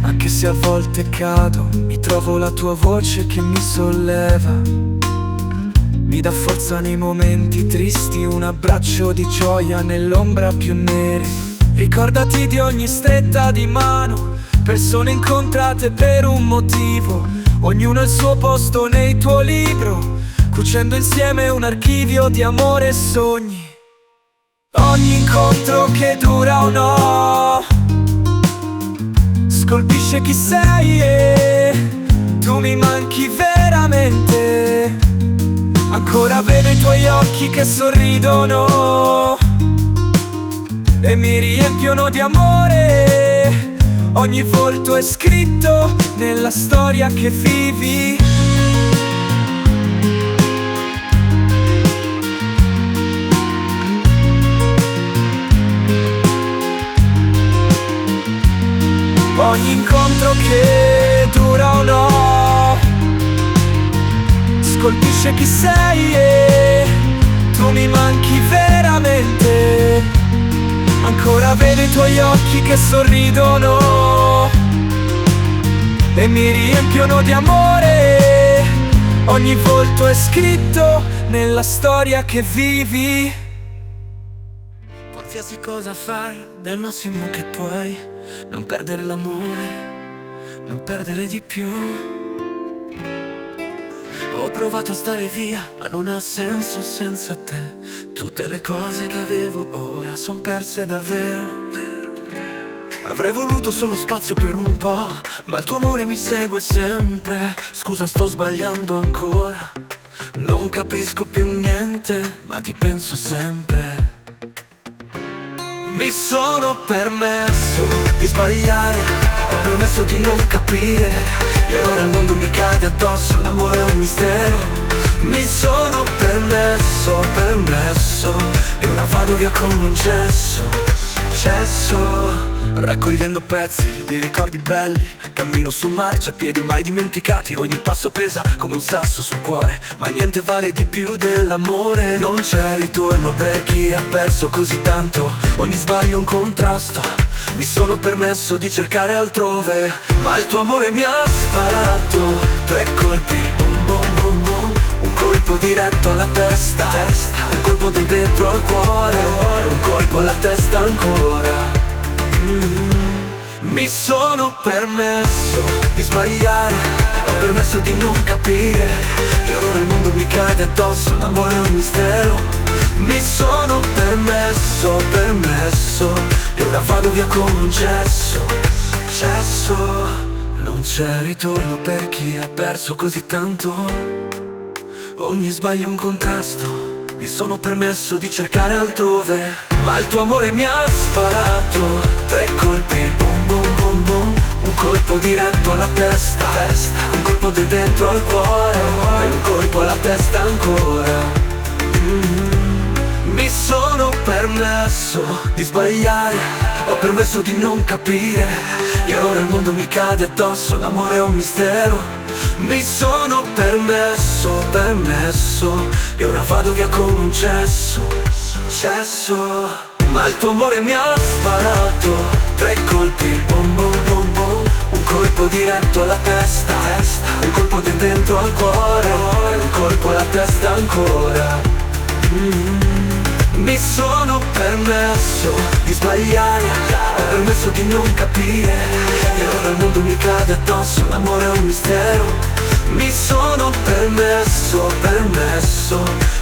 Anche se a volte cado, mi trovo la tua voce che mi solleva. Mi dà forza nei momenti tristi, un abbraccio di gioia nell'ombra più nere. Ricordati di ogni stretta di mano, persone incontrate per un motivo. Ognuno il suo posto nel tuo libro, cucendo insieme un archivio di amore e sogni. Ogni incontro che dura o no scolpisce chi sei e tu mi manchi veramente. Ancora vedo i tuoi occhi che sorridono e mi riempiono di amore. Ogni volto è scritto nella storia che vivi. Ogni incontro che dura o no scolpisce chi sei e tu mi manchi veramente. Ancora vedo i tuoi occhi che sorridono e mi riempiono di amore. Ogni volto è scritto nella storia che vivi. Qualsiasi cosa fai, del massimo che puoi, non perdere l'amore, non perdere di più. Ho provato a stare via, ma non ha senso senza te. Tutte le cose che avevo ora son perse davvero. Avrei voluto solo spazio per un po', ma il tuo amore mi segue sempre. Scusa, sto sbagliando ancora, non capisco più niente, ma ti penso sempre. Mi sono permesso di sbagliare, ho permesso di non capire, e ora il mondo mi cade addosso, l'amore è un mistero. Mi sono permesso, e ora vado via come un cesso, raccogliendo pezzi di ricordi belli. Cammino su marcia, piedi mai dimenticati, ogni passo pesa come un sasso sul cuore, ma niente vale di più dell'amore. Non c'è ritorno per chi ha perso così tanto, ogni sbaglio è un contrasto. Mi sono permesso di cercare altrove, ma il tuo amore mi ha sparato 3 colpi, bom bom bom bom. Un colpo diretto alla testa, un colpo da dentro al cuore, un colpo alla testa ancora. Mi sono permesso di sbagliare, ho permesso di non capire, e ora il mondo mi cade addosso, l'amore è un mistero. Mi sono permesso, e ora vado via come un cesso. Non c'è ritorno per chi ha perso così tanto, ogni sbaglio è un contrasto. Mi sono permesso di cercare altrove, ma il tuo amore mi ha sparato 3 colpi, bom bom bom bom. Un colpo diretto alla testa, un colpo da dentro al cuore, e un colpo alla testa ancora. Mi sono permesso di sbagliare, ho permesso di non capire, e ora il mondo mi cade addosso, l'amore è un mistero. Mi sono permesso, e ora vado via come un cesso. Ma il tuo amore mi ha sparato 3 colpi, bom bom bom bom. Un colpo diretto alla testa, un colpo di dentro al cuore, un colpo alla testa ancora. Mi sono permesso di sbagliare, ho permesso di non capire, e ora il mondo mi cade addosso, l'amore è un mistero. Mi sono permesso,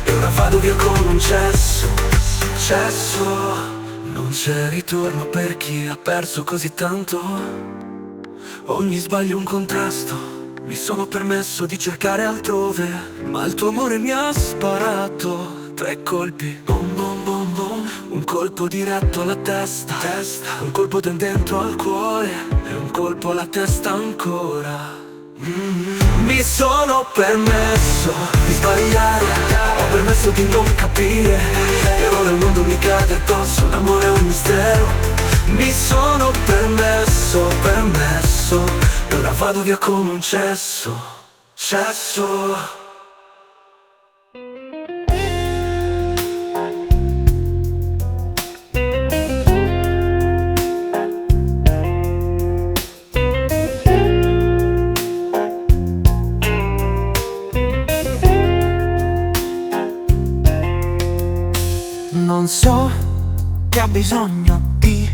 e ora vado via come un cesso. Non c'è ritorno per chi ha perso così tanto, ogni sbaglio è un contrasto. Mi sono permesso di cercare altrove, ma il tuo amore mi ha sparato 3 colpi, bom bom bom bom. Un colpo diretto alla testa, un colpo da dentro al cuore, e un colpo alla testa ancora. Mi sono permesso di sbagliare, ho permesso di non capire, e ora il mondo mi cade addosso, l'amore è un mistero. Mi sono permesso, e ora vado via come un cesso. Non so che ha bisogno di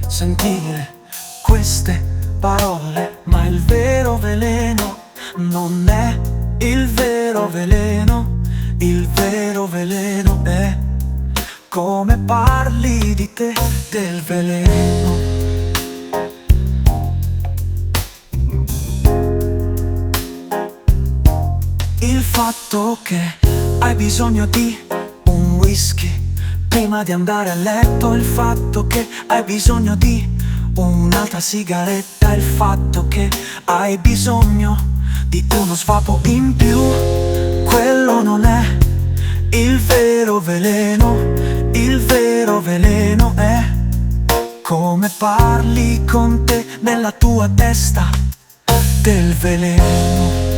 sentire queste parole, ma il vero veleno non è il vero veleno. Il vero veleno è come parli di te, del veleno. Il fatto che hai bisogno di un whisky prima di andare a letto, il fatto che hai bisogno di un'altra sigaretta, il fatto che hai bisogno di uno svapo in più, quello non è il vero veleno. Il vero veleno è come parli con te nella tua testa, del veleno.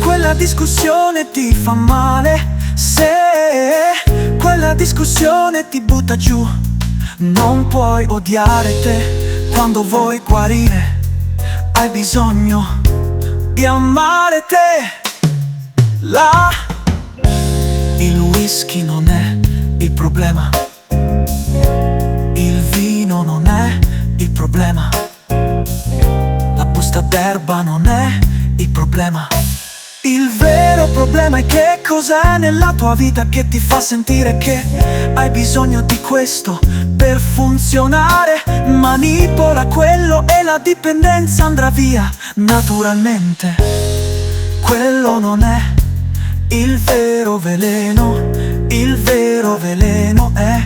Quella discussione ti fa male, se quella discussione ti butta giù, non puoi odiare te quando vuoi guarire. Hai bisogno di amare te. Il whisky non è il problema, il vino non è il problema, la busta d'erba non è il problema. Il vero problema è che cos'è nella tua vita che ti fa sentire che hai bisogno di questo per funzionare. Manipola quello e la dipendenza andrà via naturalmente. quello non è il vero veleno. Il vero veleno è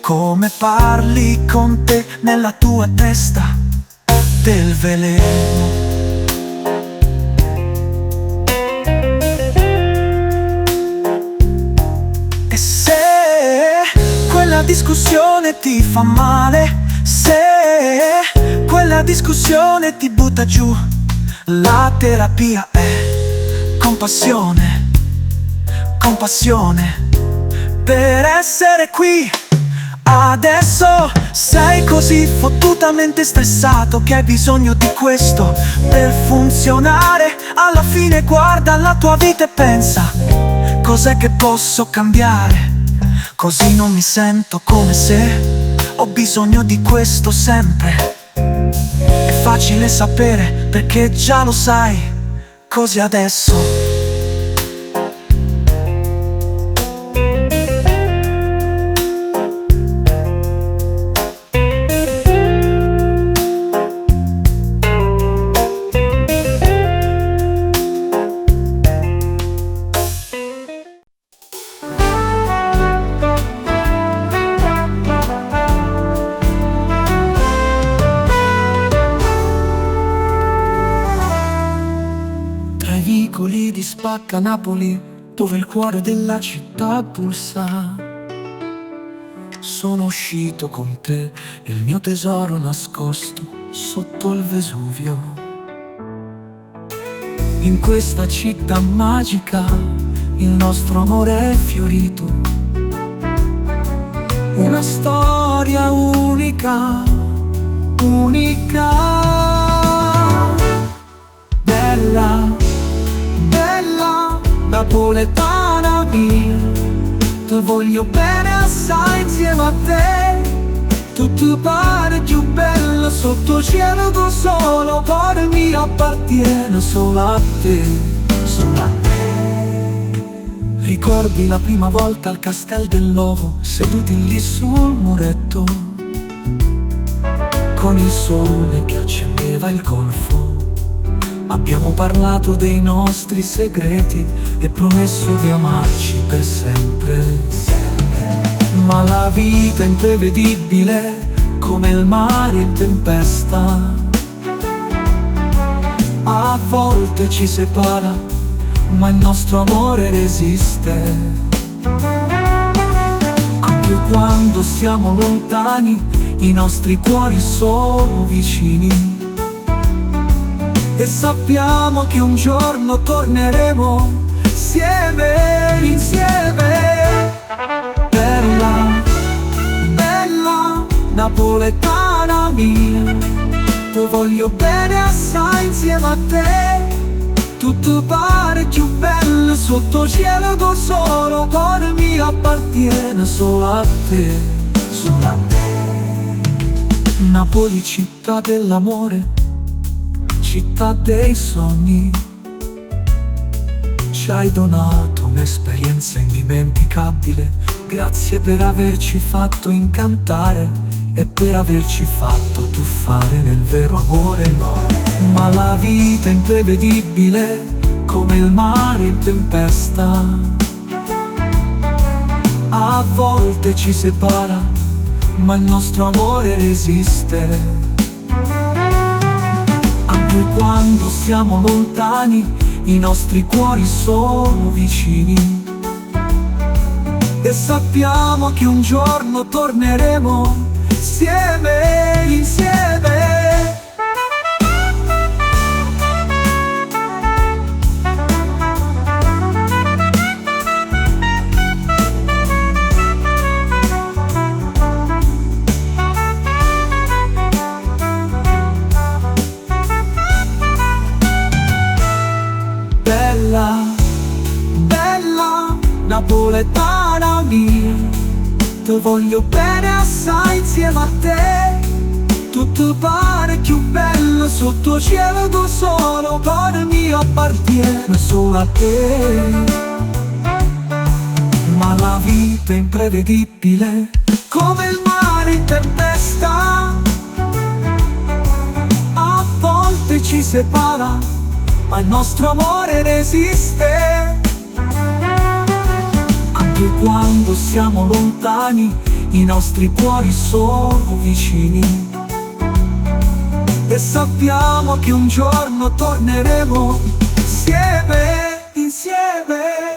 come parli con te nella tua testa del veleno. E se quella discussione ti fa male, se quella discussione ti butta giù, la terapia è compassione, compassione. Per essere qui adesso sei così fottutamente stressato che hai bisogno di questo per funzionare. Alla fine guarda la tua vita e pensa: cos'è che posso cambiare? Così non mi sento come se ho bisogno di questo sempre. È facile sapere perché già lo sai, così adesso. Vicoli di Spacca Napoli, dove il cuore della città pulsa. Sono uscito con te, il mio tesoro nascosto sotto il Vesuvio. In questa città magica il nostro amore è fiorito. Una storia unica, unica. Bella, bella, napoletana mia, ti voglio bene assai insieme a te. Tutto pare più bello sotto cielo da solo, cuore mio appartiene solo a te, solo a te. Ricordi la prima volta al Castel dell'Ovo, seduti lì sul muretto, con il sole che accendeva il golfo. Abbiamo parlato dei nostri segreti e promesso di amarci per sempre. Ma la vita è imprevedibile come il mare in tempesta. A volte ci separa, ma il nostro amore resiste. Anche quando siamo lontani, i nostri cuori sono vicini. E sappiamo che un giorno torneremo insieme, insieme. Bella, bella, napoletana mia, ti voglio bene assai insieme a te. Tutto pare più bello sotto cielo da solo, cuore mio appartiene solo a te, solo a te. Napoli, città dell'amore, città dei sogni, ci hai donato un'esperienza indimenticabile. Grazie per averci fatto incantare e per averci fatto tuffare nel vero amore. Ma la vita è imprevedibile come il mare in tempesta. A volte ci separa, ma il nostro amore resiste. Quando siamo lontani, i nostri cuori sono vicini. E sappiamo che un giorno torneremo insieme, insieme. Bella, bella, napoletana mia, ti voglio bene assai insieme a te. Tutto pare più bello sotto cielo da solo, cuore mio appartiene solo a te. Ma la vita è imprevedibile come il mare in tempesta. A volte ci separa, ma il nostro amore resiste. Anche quando siamo lontani, i nostri cuori sono vicini. E sappiamo che un giorno torneremo insieme, insieme.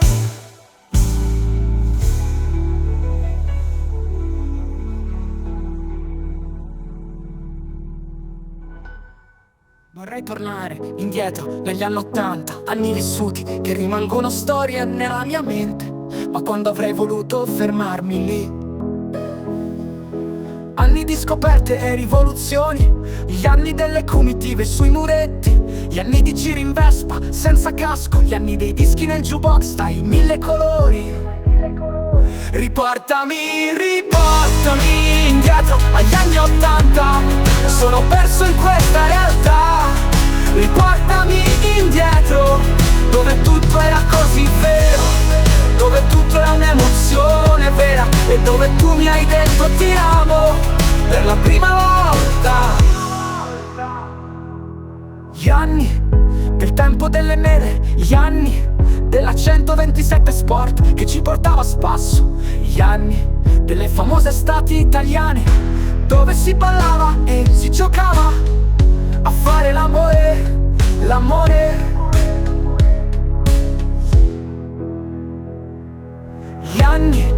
Vorrei tornare indietro negli anni '80, anni vissuti che rimangono storie nella mia mente. Ma quando avrei voluto fermarmi lì, anni di scoperte e rivoluzioni, gli anni delle comitive sui muretti, gli anni di giri in Vespa senza casco, gli anni dei dischi nel jukebox dai 1000 colori. Riportami, riportami indietro agli anni '80, sono perso in questa realtà. Riportami indietro, dove tutto era così vero, dove tutto era un'emozione vera, e dove tu mi hai detto ti amo per la prima volta. Gli anni del tempo delle mele, gli anni della 127 Sport che ci portava a spasso, gli anni delle famose estati italiane dove si ballava e si giocava a fare l'amore, l'amore. Gli anni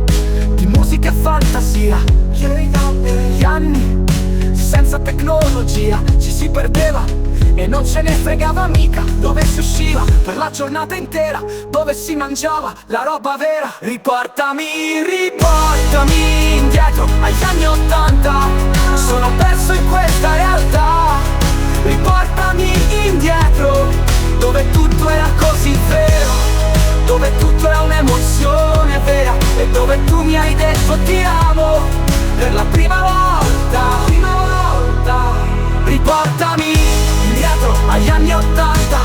di musica e fantasia, gli anni senza tecnologia, ci si perdeva e non ce ne fregava mica, dove si usciva per la giornata intera, dove si mangiava la roba vera. Riportami, riportami indietro agli anni '80, sono perso in questa realtà. Riportami indietro, dove tutto era così vero, dove tutto era un'emozione vera, e dove tu mi hai detto ti amo per la prima volta, prima volta. Riportami indietro agli anni '80,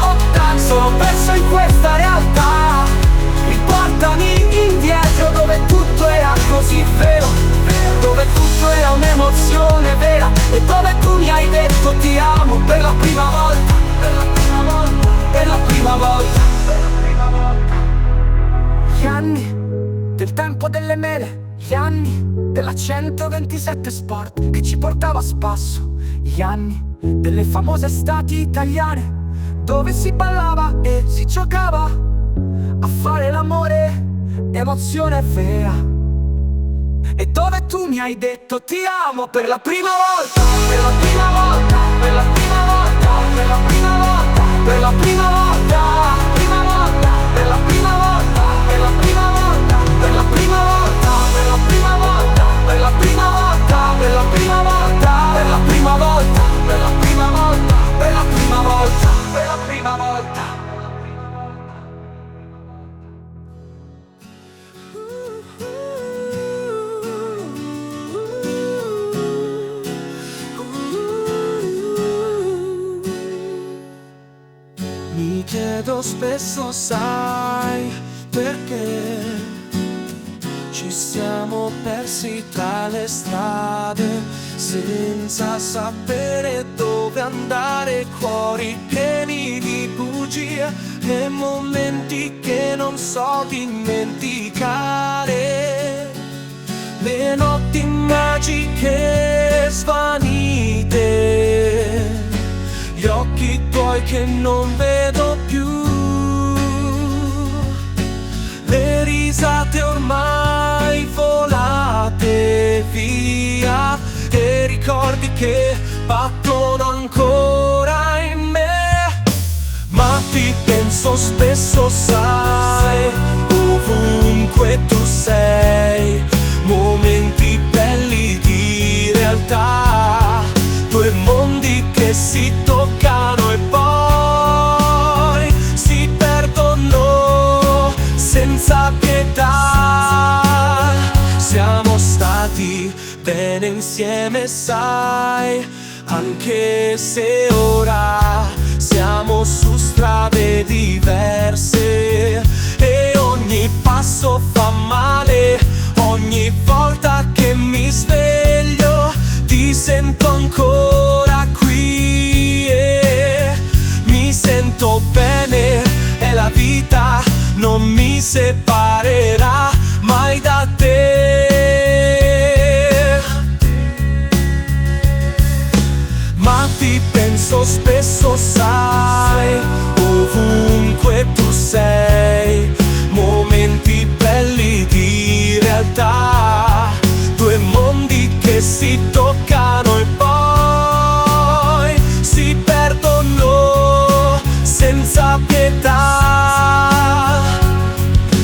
sono perso in questa realtà. Riportami indietro, dove tutto era così vero, dove tutto era un'emozione vera, e dove tu mi hai detto ti amo per la prima volta, per la prima volta, per la prima volta, per la prima volta. Gli anni del tempo delle mele, gli anni della 127 Sport che ci portava a spasso, gli anni delle famose estati italiane dove si ballava e si giocava a fare l'amore, emozione vera, e dove tu mi hai detto ti amo per la prima volta, per la prima volta, per la prima volta, per la prima volta, per la prima volta, prima volta, per la prima volta, per la prima volta, per la prima volta, per la prima volta, per la prima volta, per la prima volta, per la prima volta, per la prima volta, per la prima volta, per la prima volta. Mi chiedo spesso, sai, perché ci siamo persi tra le strade, senza sapere dove andare, cuori pieni di bugie e momenti che non so dimenticare. Le notti magiche svanite, gli occhi tuoi che non vedo più, le risate ormai volate via, e ricordi che battono ancora in me. Ma ti penso spesso, sai, ovunque tu sei, momenti belli di realtà, due mondi che si toccano e poi si perdono senza pietà. Siamo stati bene insieme, sai, anche se ora siamo su strade diverse, e ogni passo fa male, ogni volta che mi sveglio ti sento ancora qui, e mi sento bene separerà mai da te. Ma ti penso spesso, sai, ovunque tu sei, momenti belli di realtà, due mondi che si toccano e poi si perdono senza pietà.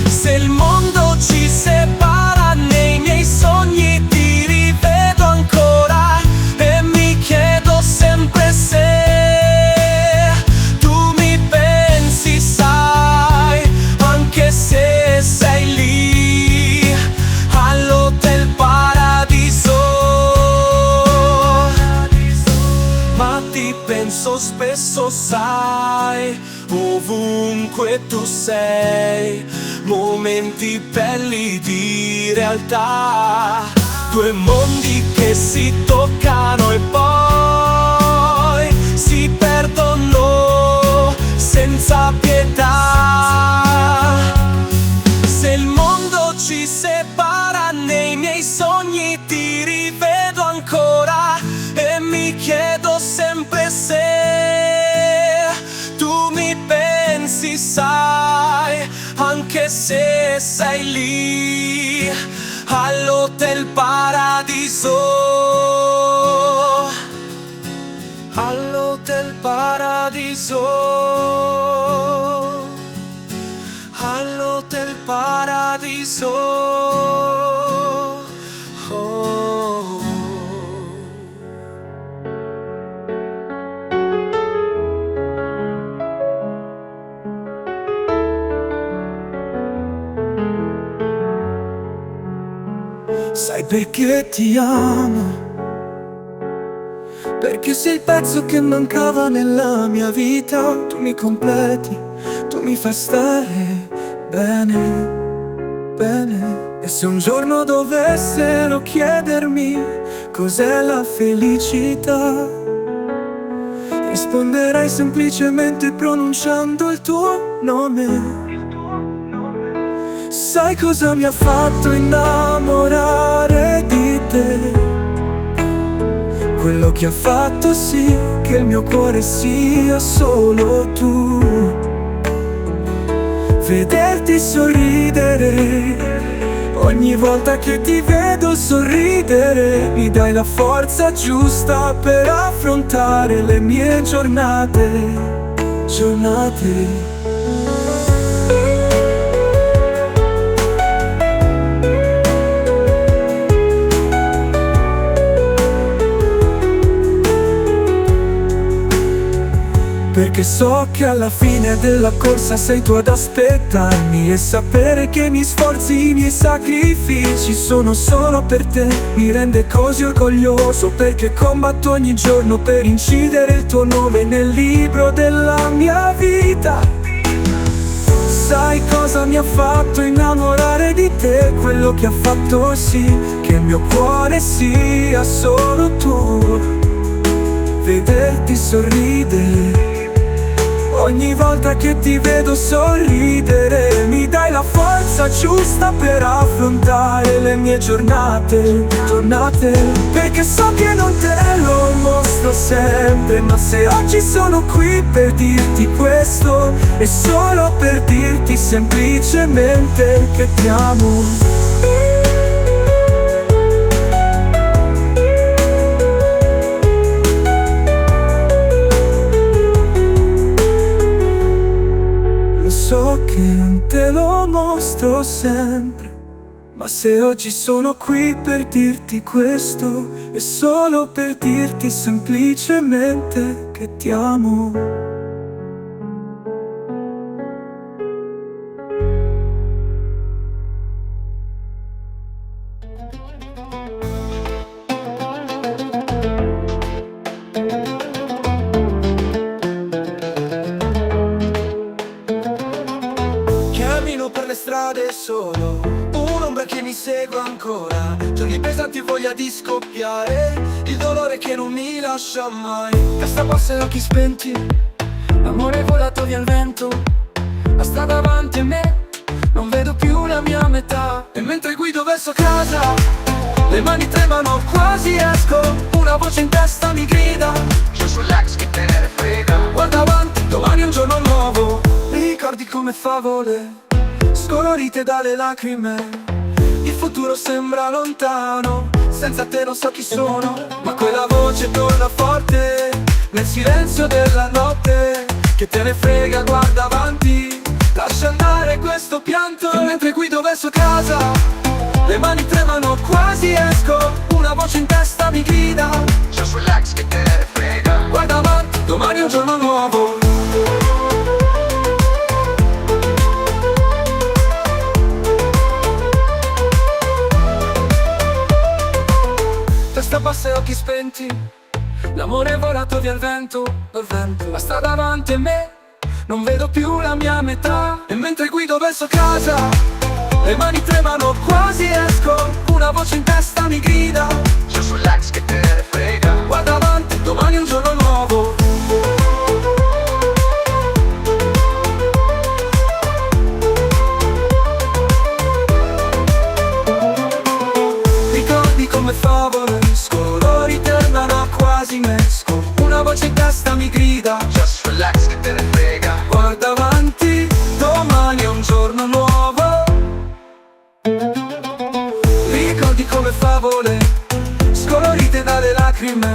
Se il mondo ci separa, nei miei sogni ti rivedo ancora e mi chiedo sempre se tu mi pensi, sai, anche se sei lì all'Hotel Paradiso. Ma ti penso spesso, sai, ovunque tu sei, momenti belli di realtà, due mondi che si toccano e poi si perdono senza pietà. Se il mondo ci separa, nei miei sogni ti rivedo ancora e mi chiedo sempre se tu mi pensi, sai, anche se sei lì all'Hotel Paradiso. All'Hotel Paradiso. All'Hotel Paradiso. Oh. Sai perché ti amo? Perché sei il pezzo che mancava nella mia vita. Tu mi completi, tu mi fai stare bene, bene. E se un giorno dovessero chiedermi cos'è la felicità, risponderei semplicemente pronunciando il tuo nome. Sai cosa mi ha fatto innamorare di te? Quello che ha fatto sì che il mio cuore sia solo tu. Vederti sorridere, ogni volta che ti vedo sorridere, mi dai la forza giusta per affrontare le mie giornate, giornate. Perché so che alla fine della corsa sei tu ad aspettarmi, e sapere che i miei sforzi, i miei sacrifici sono solo per te mi rende così orgoglioso, perché combatto ogni giorno per incidere il tuo nome nel libro della mia vita. Sai cosa mi ha fatto innamorare di te? Quello che ha fatto sì che il mio cuore sia solo tu. Vederti sorridere, ogni volta che ti vedo sorridere, mi dai la forza giusta per affrontare le mie giornate, giornate. Perché so che non te lo mostro sempre, ma se oggi sono qui per dirti questo, è solo per dirti semplicemente che ti amo. So che non te lo mostro sempre, ma se oggi sono qui per dirti questo, è solo per dirti semplicemente che ti amo. Per le strade solo, un'ombra che mi segue ancora, giorni pesanti, voglia di scoppiare, il dolore che non mi lascia mai. Testa bassa e occhi spenti, amore volato via il vento, la strada davanti a me non vede mentre guido verso casa, le mani tremano, quasi esco, una voce in testa mi grida: Just relax, che te ne frega. guarda avanti, domani è un giorno nuovo. Ricordi come favole, scolorite dalle lacrime. Il futuro sembra lontano, senza te non so chi sono, ma quella voce torna forte nel silenzio della notte. Che te ne frega, guarda avanti, lascia andare questo pianto. E mentre guido verso casa, le mani tremano, quasi esco, una voce in testa mi grida: Just relax, che te ne frega. guarda avanti, domani è un giorno nuovo. Testa bassa e occhi spenti, l'amore è volato via il vento, la strada davanti a me, non vedo più la mia metà. E mentre guido verso casa, le mani tremano, quasi esco, una voce in testa mi grida: Just relax, che te ne frega. guarda avanti, domani è un giorno nuovo. Ricordi come favole, scolori tornano quasi mesco, una voce in testa mi grida: Just relax, che te ne frega. guarda avanti, domani è un giorno nuovo. Ricordi come favole, scolorite dalle lacrime.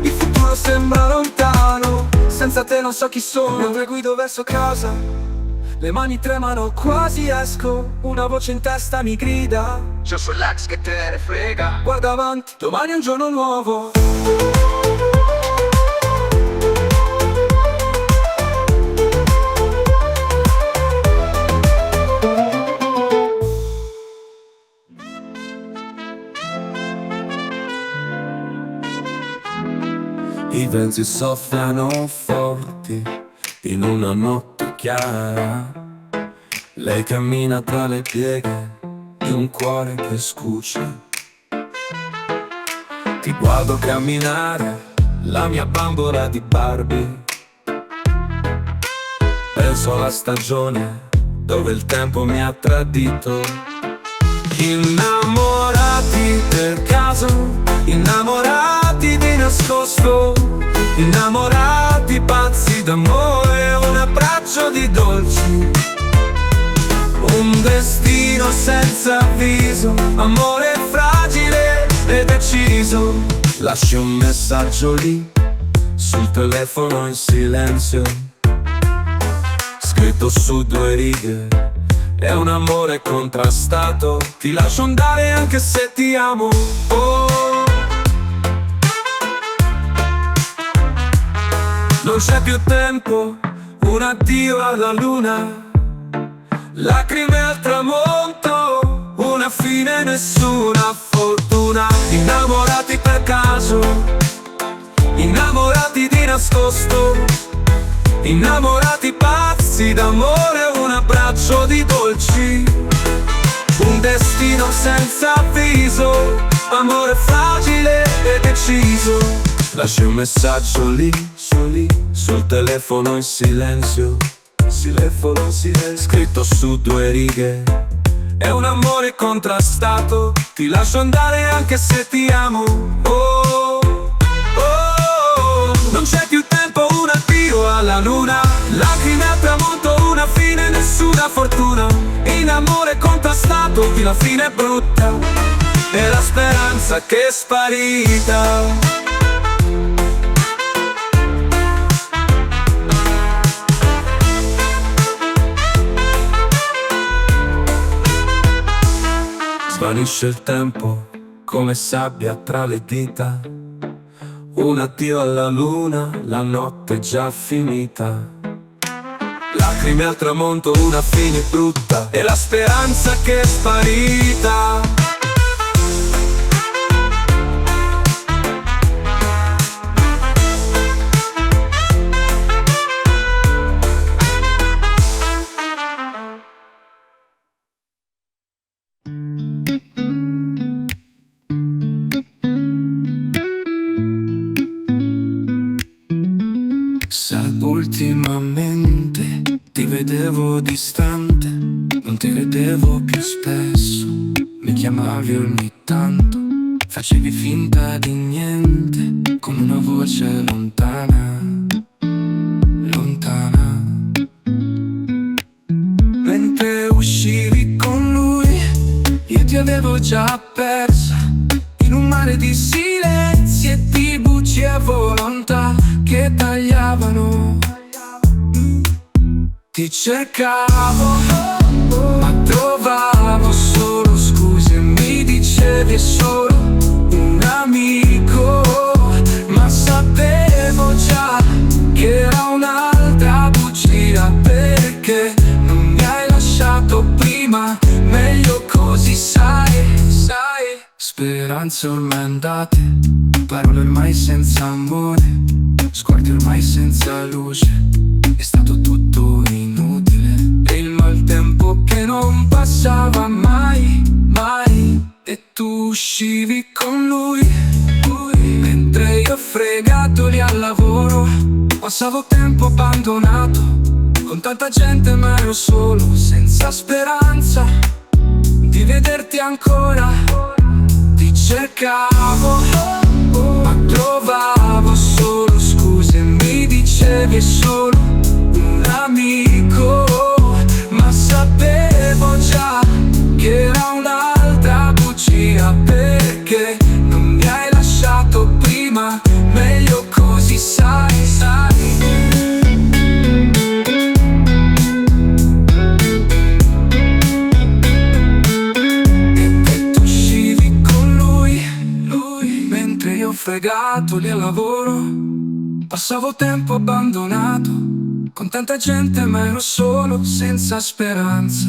Il futuro sembra lontano, senza te non so chi sono. Mentre guido verso casa, le mani tremano, quasi esco, una voce in testa mi grida: Just relax, che te ne frega. guarda avanti, domani è un giorno nuovo. I venti soffiano forti in una notte chiara. Lei cammina tra le pieghe di un cuore che scuce. Ti guardo camminare, la mia bambola di Barbie. Penso alla stagione dove il tempo mi ha tradito. Innamorati per caso, innamorati di nascosto, innamorati pazzi d'amore, un abbraccio di dolci, un destino senza avviso, amore fragile e deciso. Lasci un messaggio lì, sul telefono in silenzio, scritto su 2 righe. È un amore contrastato, ti lascio andare anche se ti amo. Oh. Non c'è più tempo, un addio alla luna, lacrime al tramonto, una fine, nessuna fortuna. Innamorati per caso, innamorati di nascosto, innamorati pazzi d'amore, un abbraccio di dolci, un destino senza avviso, amore fragile e deciso. Lasci un messaggio lì, sul telefono in silenzio, scritto su 2 righe. È un amore contrastato, ti lascio andare anche se ti amo. Oh, oh, non c'è più tempo, un addio alla luna, lacrime al tramonto, una fine, nessuna fortuna. In amore contrastato, la fine è brutta, e la speranza che è sparita. Svanisce il tempo come sabbia tra le dita, un addio alla luna, la notte è già finita. Lacrime al tramonto, una fine brutta, e la speranza che è sparita. Ultimamente ti vedevo distante, non ti vedevo più spesso, mi chiamavi ogni tanto, facevi finta di niente, con una voce lontana, lontana. Mentre uscivi con lui, io ti avevo già persa, in un mare di silenzi e di bugie a volontà che tagliavano. Ti cercavo, ma trovavo solo scuse, mi dicevi è solo un amico, ma sapevo già che era un'altra bugia, perché non mi hai lasciato prima, meglio così sai, sai. Speranze ormai andate, parole ormai senza amore, sguardi ormai senza luce, è stato tutto inutile. E il maltempo che non passava mai, mai. E tu uscivi con lui, mentre io fregatoli al lavoro, passavo tempo abbandonato, con tanta gente ma ero solo, senza speranza di vederti ancora. Ti cercavo, ma trovavo solo scuse, mi dicevi è solo un amico, ma sapevo già che era un'altra bugia, perché non mi hai lasciato prima, meglio così sai, sai. Fregato lì al lavoro, passavo tempo abbandonato, con tanta gente ma ero solo, senza speranza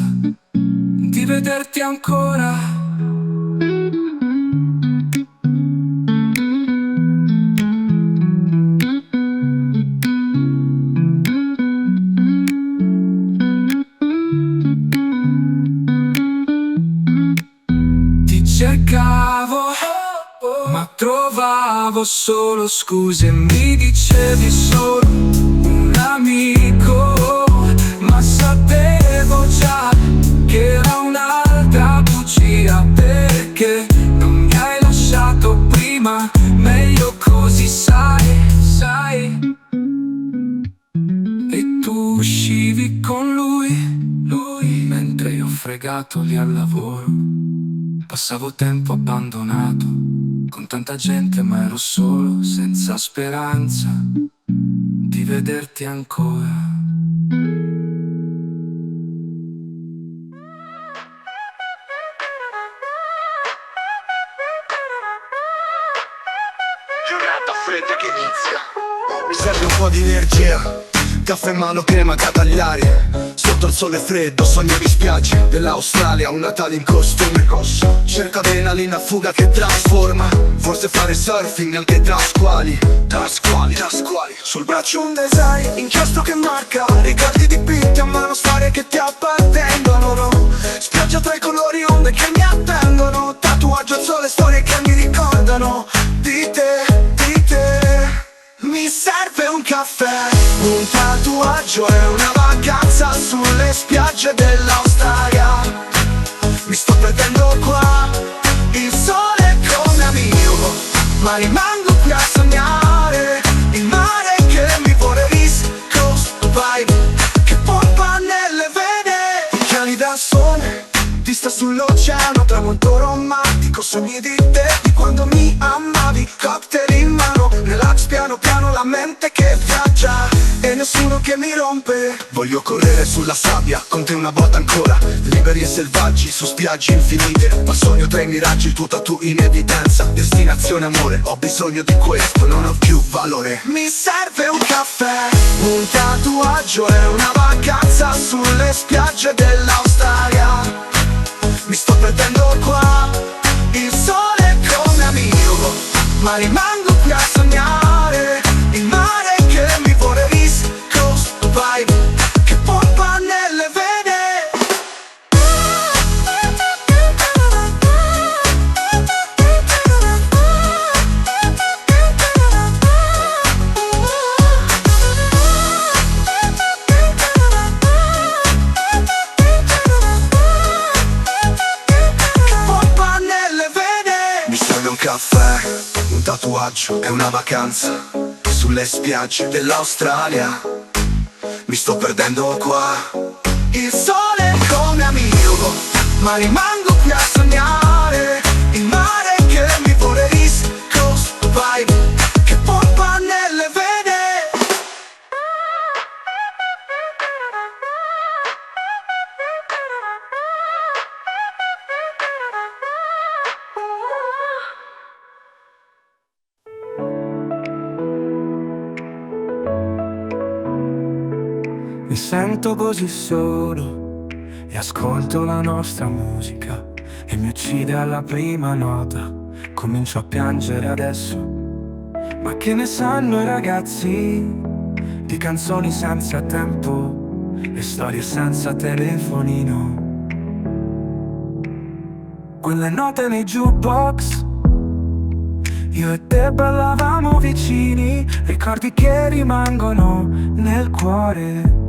di vederti ancora. Ti cercavo, ma trovavo solo scuse, mi dicevi solo un amico, ma sapevo già che era un'altra bugia, perché non mi hai lasciato prima, meglio così sai, sai. E tu uscivi con lui, mentre io fregato lì al lavoro, passavo tempo abbandonato, con tanta gente ma ero solo, senza speranza di vederti ancora. Giornata fredda che inizia, mi serve un po' di energia, caffè in mano, crema da tagliare. Sotto il sole freddo, sogno di spiagge dell'Australia, un Natale in costume rosso. Cerco adrenalina, fuga che trasforma, forse fare surfing anche tra squali. Tra squali, tra squali. Sul braccio un design, inchiostro che marca, ricordi dipinti a mano, storie che ti appartengono, no? Spiaggia tra i colori, onde che mi attendono, tatuaggio al sole, storie che mi ricordano di te, di te. Mi serve un caffè, un tatuaggio e una vacanza sulle spiagge dell'Australia. Mi sto perdendo qua, il sole è come amico, ma rimango qui a sognare. Il mare che mi vuole East Coast, Dubai, che pompa nelle vene. I piani da sole, vista sull'oceano, tramonto romantico, sogni di te, di quando mi amavi, cocktail in mano, relax piano piano, la mente che viaggia e nessuno che mi rompe. Voglio correre sulla sabbia, con te una volta ancora, liberi e selvaggi su spiagge infinite, ma sogno tra i miraggi, il tuo tattoo in evidenza, destinazione amore, ho bisogno di questo, non ho più valore. Mi serve un caffè, un tatuaggio e una vacanza sulle spiagge dell'Australia. Mi sto perdendo qua, il sole è come amico, ma rimango qui a sognare. Il mare che mi vuole East Coast, Dubai, che pompa nelle vene. tatuaggio è una vacanza sulle spiagge dell'Australia. Mi sto perdendo qua. Il sole è come amico, ma rimango qui a sognare. Il mare che mi vuole East Coast vibe, che pompa nelle vene. Mi sento così solo e ascolto la nostra musica e mi uccide alla prima nota. Comincio a piangere adesso, ma che ne sanno i ragazzi di canzoni senza tempo e storie senza telefonino. Quelle note nei jukebox, io e te ballavamo vicini, ricordi che rimangono nel cuore.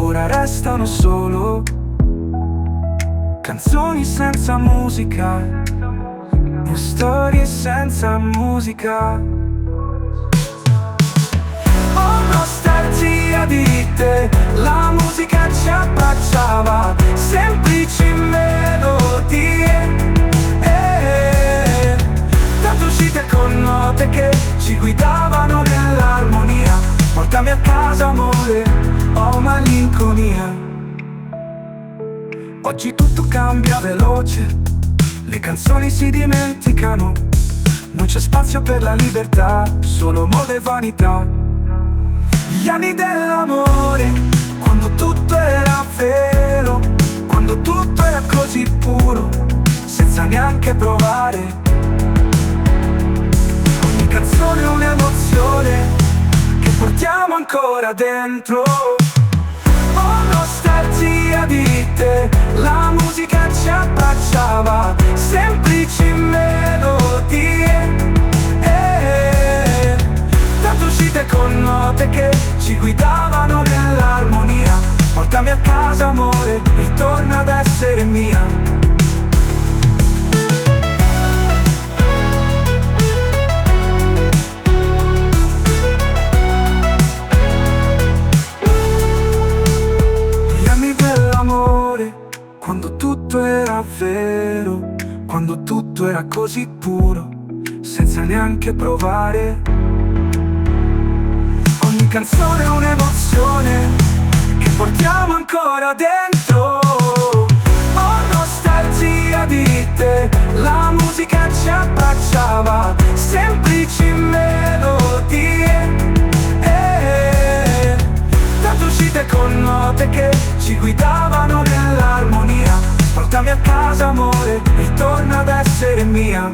Ora restano solo canzoni senza musica e storie senza musica. Ho nostalgia di te, la musica ci abbracciava, semplici melodie. Tante uscite con note che ci guidavano nell'armonia. Portami a casa amore, ho malinconia. Oggi tutto cambia veloce, le canzoni si dimenticano. Non c'è spazio per la libertà, solo moda e vanità. Gli anni dell'amore, quando tutto era vero, quando tutto era così puro, senza neanche provare. Ogni canzone è un'emozione che portiamo ancora dentro. Ho nostalgia di te, la musica ci abbracciava, semplici melodie. Tante uscite con note che ci guidavano nell'armonia. Portami a casa amore, ritorna ad essere mia. Quando tutto era vero, quando tutto era così puro, senza neanche provare. Ogni canzone è un'emozione che portiamo ancora dentro. Ho nostalgia di te, la musica ci abbracciava, semplici melodie. Tante uscite con note che ci guidavano nell'armonia. Portami a casa amore, ritorna ad essere mia.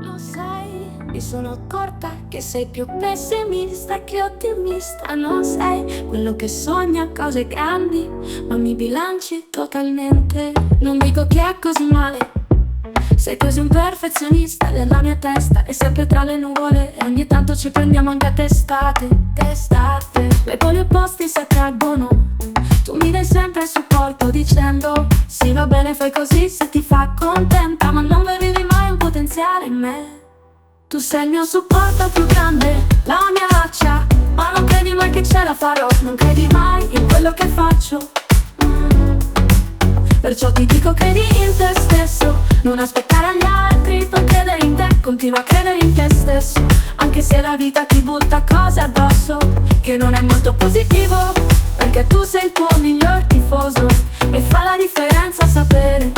Lo sai, mi sono accorta che sei più pessimista che ottimista. Non sei quello che sogna cose grandi, ma mi bilanci totalmente. Non dico che è così male, sei così un perfezionista della mia testa, è sempre tra le nuvole e ogni tanto ci prendiamo anche a testate. Le poli opposti si attraggono, tu mi dai sempre supporto dicendo sì va bene fai così se ti fa contenta, ma non vedevi mai un potenziale in me. Tu sei il mio supporto più grande, la mia raccia, ma non credi mai che ce la farò, non credi mai in quello che faccio. Perciò ti dico credi in te stesso, non aspettare agli altri per credere in te, continua a credere in te stesso. Anche se la vita ti butta cose addosso, che non è molto positivo, perché tu sei il tuo miglior tifoso e fa la differenza sapere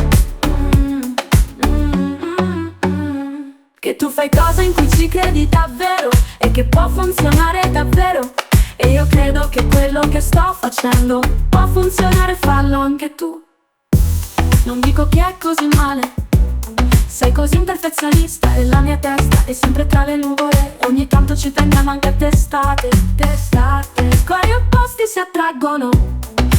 che tu fai cose in cui ci credi davvero e che può funzionare davvero. E io credo che quello che sto facendo può funzionare, fallo anche tu. Non dico che è così male, sei così un perfezionista e la mia testa è sempre tra le nuvole. Ogni tanto ci prendiamo anche a testate. Cuori opposti si attraggono,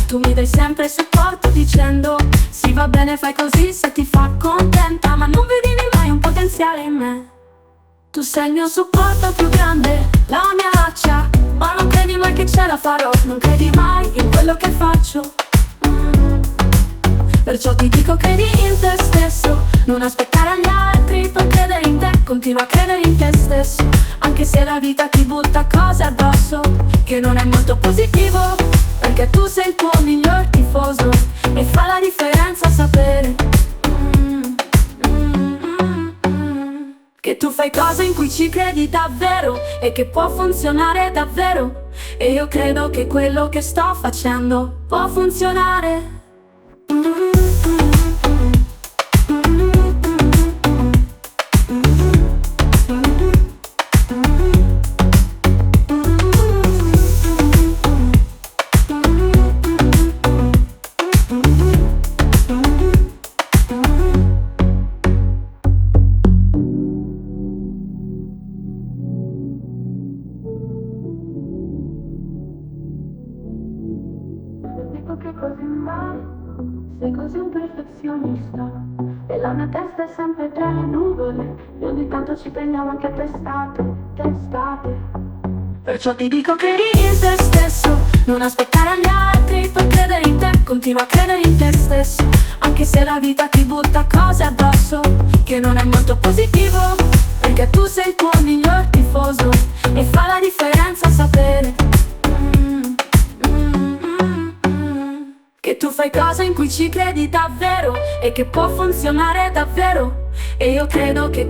tu mi dai sempre supporto dicendo sì va bene fai così se ti fa contenta, ma non vedevi mai un potenziale in me. Tu sei il mio supporto più grande, la mia raccia. Ma non credi mai che ce la farò, non credi mai in quello che faccio. Perciò ti dico credi in te stesso, non aspettare agli altri per credere in te. Continua a credere in te stesso, anche se la vita ti butta cose addosso, che non è molto positivo, perché tu sei il tuo miglior tifoso e fa la differenza sapere che tu fai cose in cui ci credi davvero e che può funzionare davvero. E io credo che quello che sto facendo può funzionare. Dico che così mai, sei così un perfezionista e la mia testa è sempre tra le nuvole e ogni tanto ci prendiamo anche testate. Perciò ti dico credi in te stesso, non aspettare agli altri per credere in te. Continua a credere in te stesso, anche se la vita ti butta cose addosso, che non è molto positivo, perché tu sei il tuo miglior tifoso e fa la differenza sapere che tu fai cose in cui ci credi davvero e che può funzionare davvero. E io credo che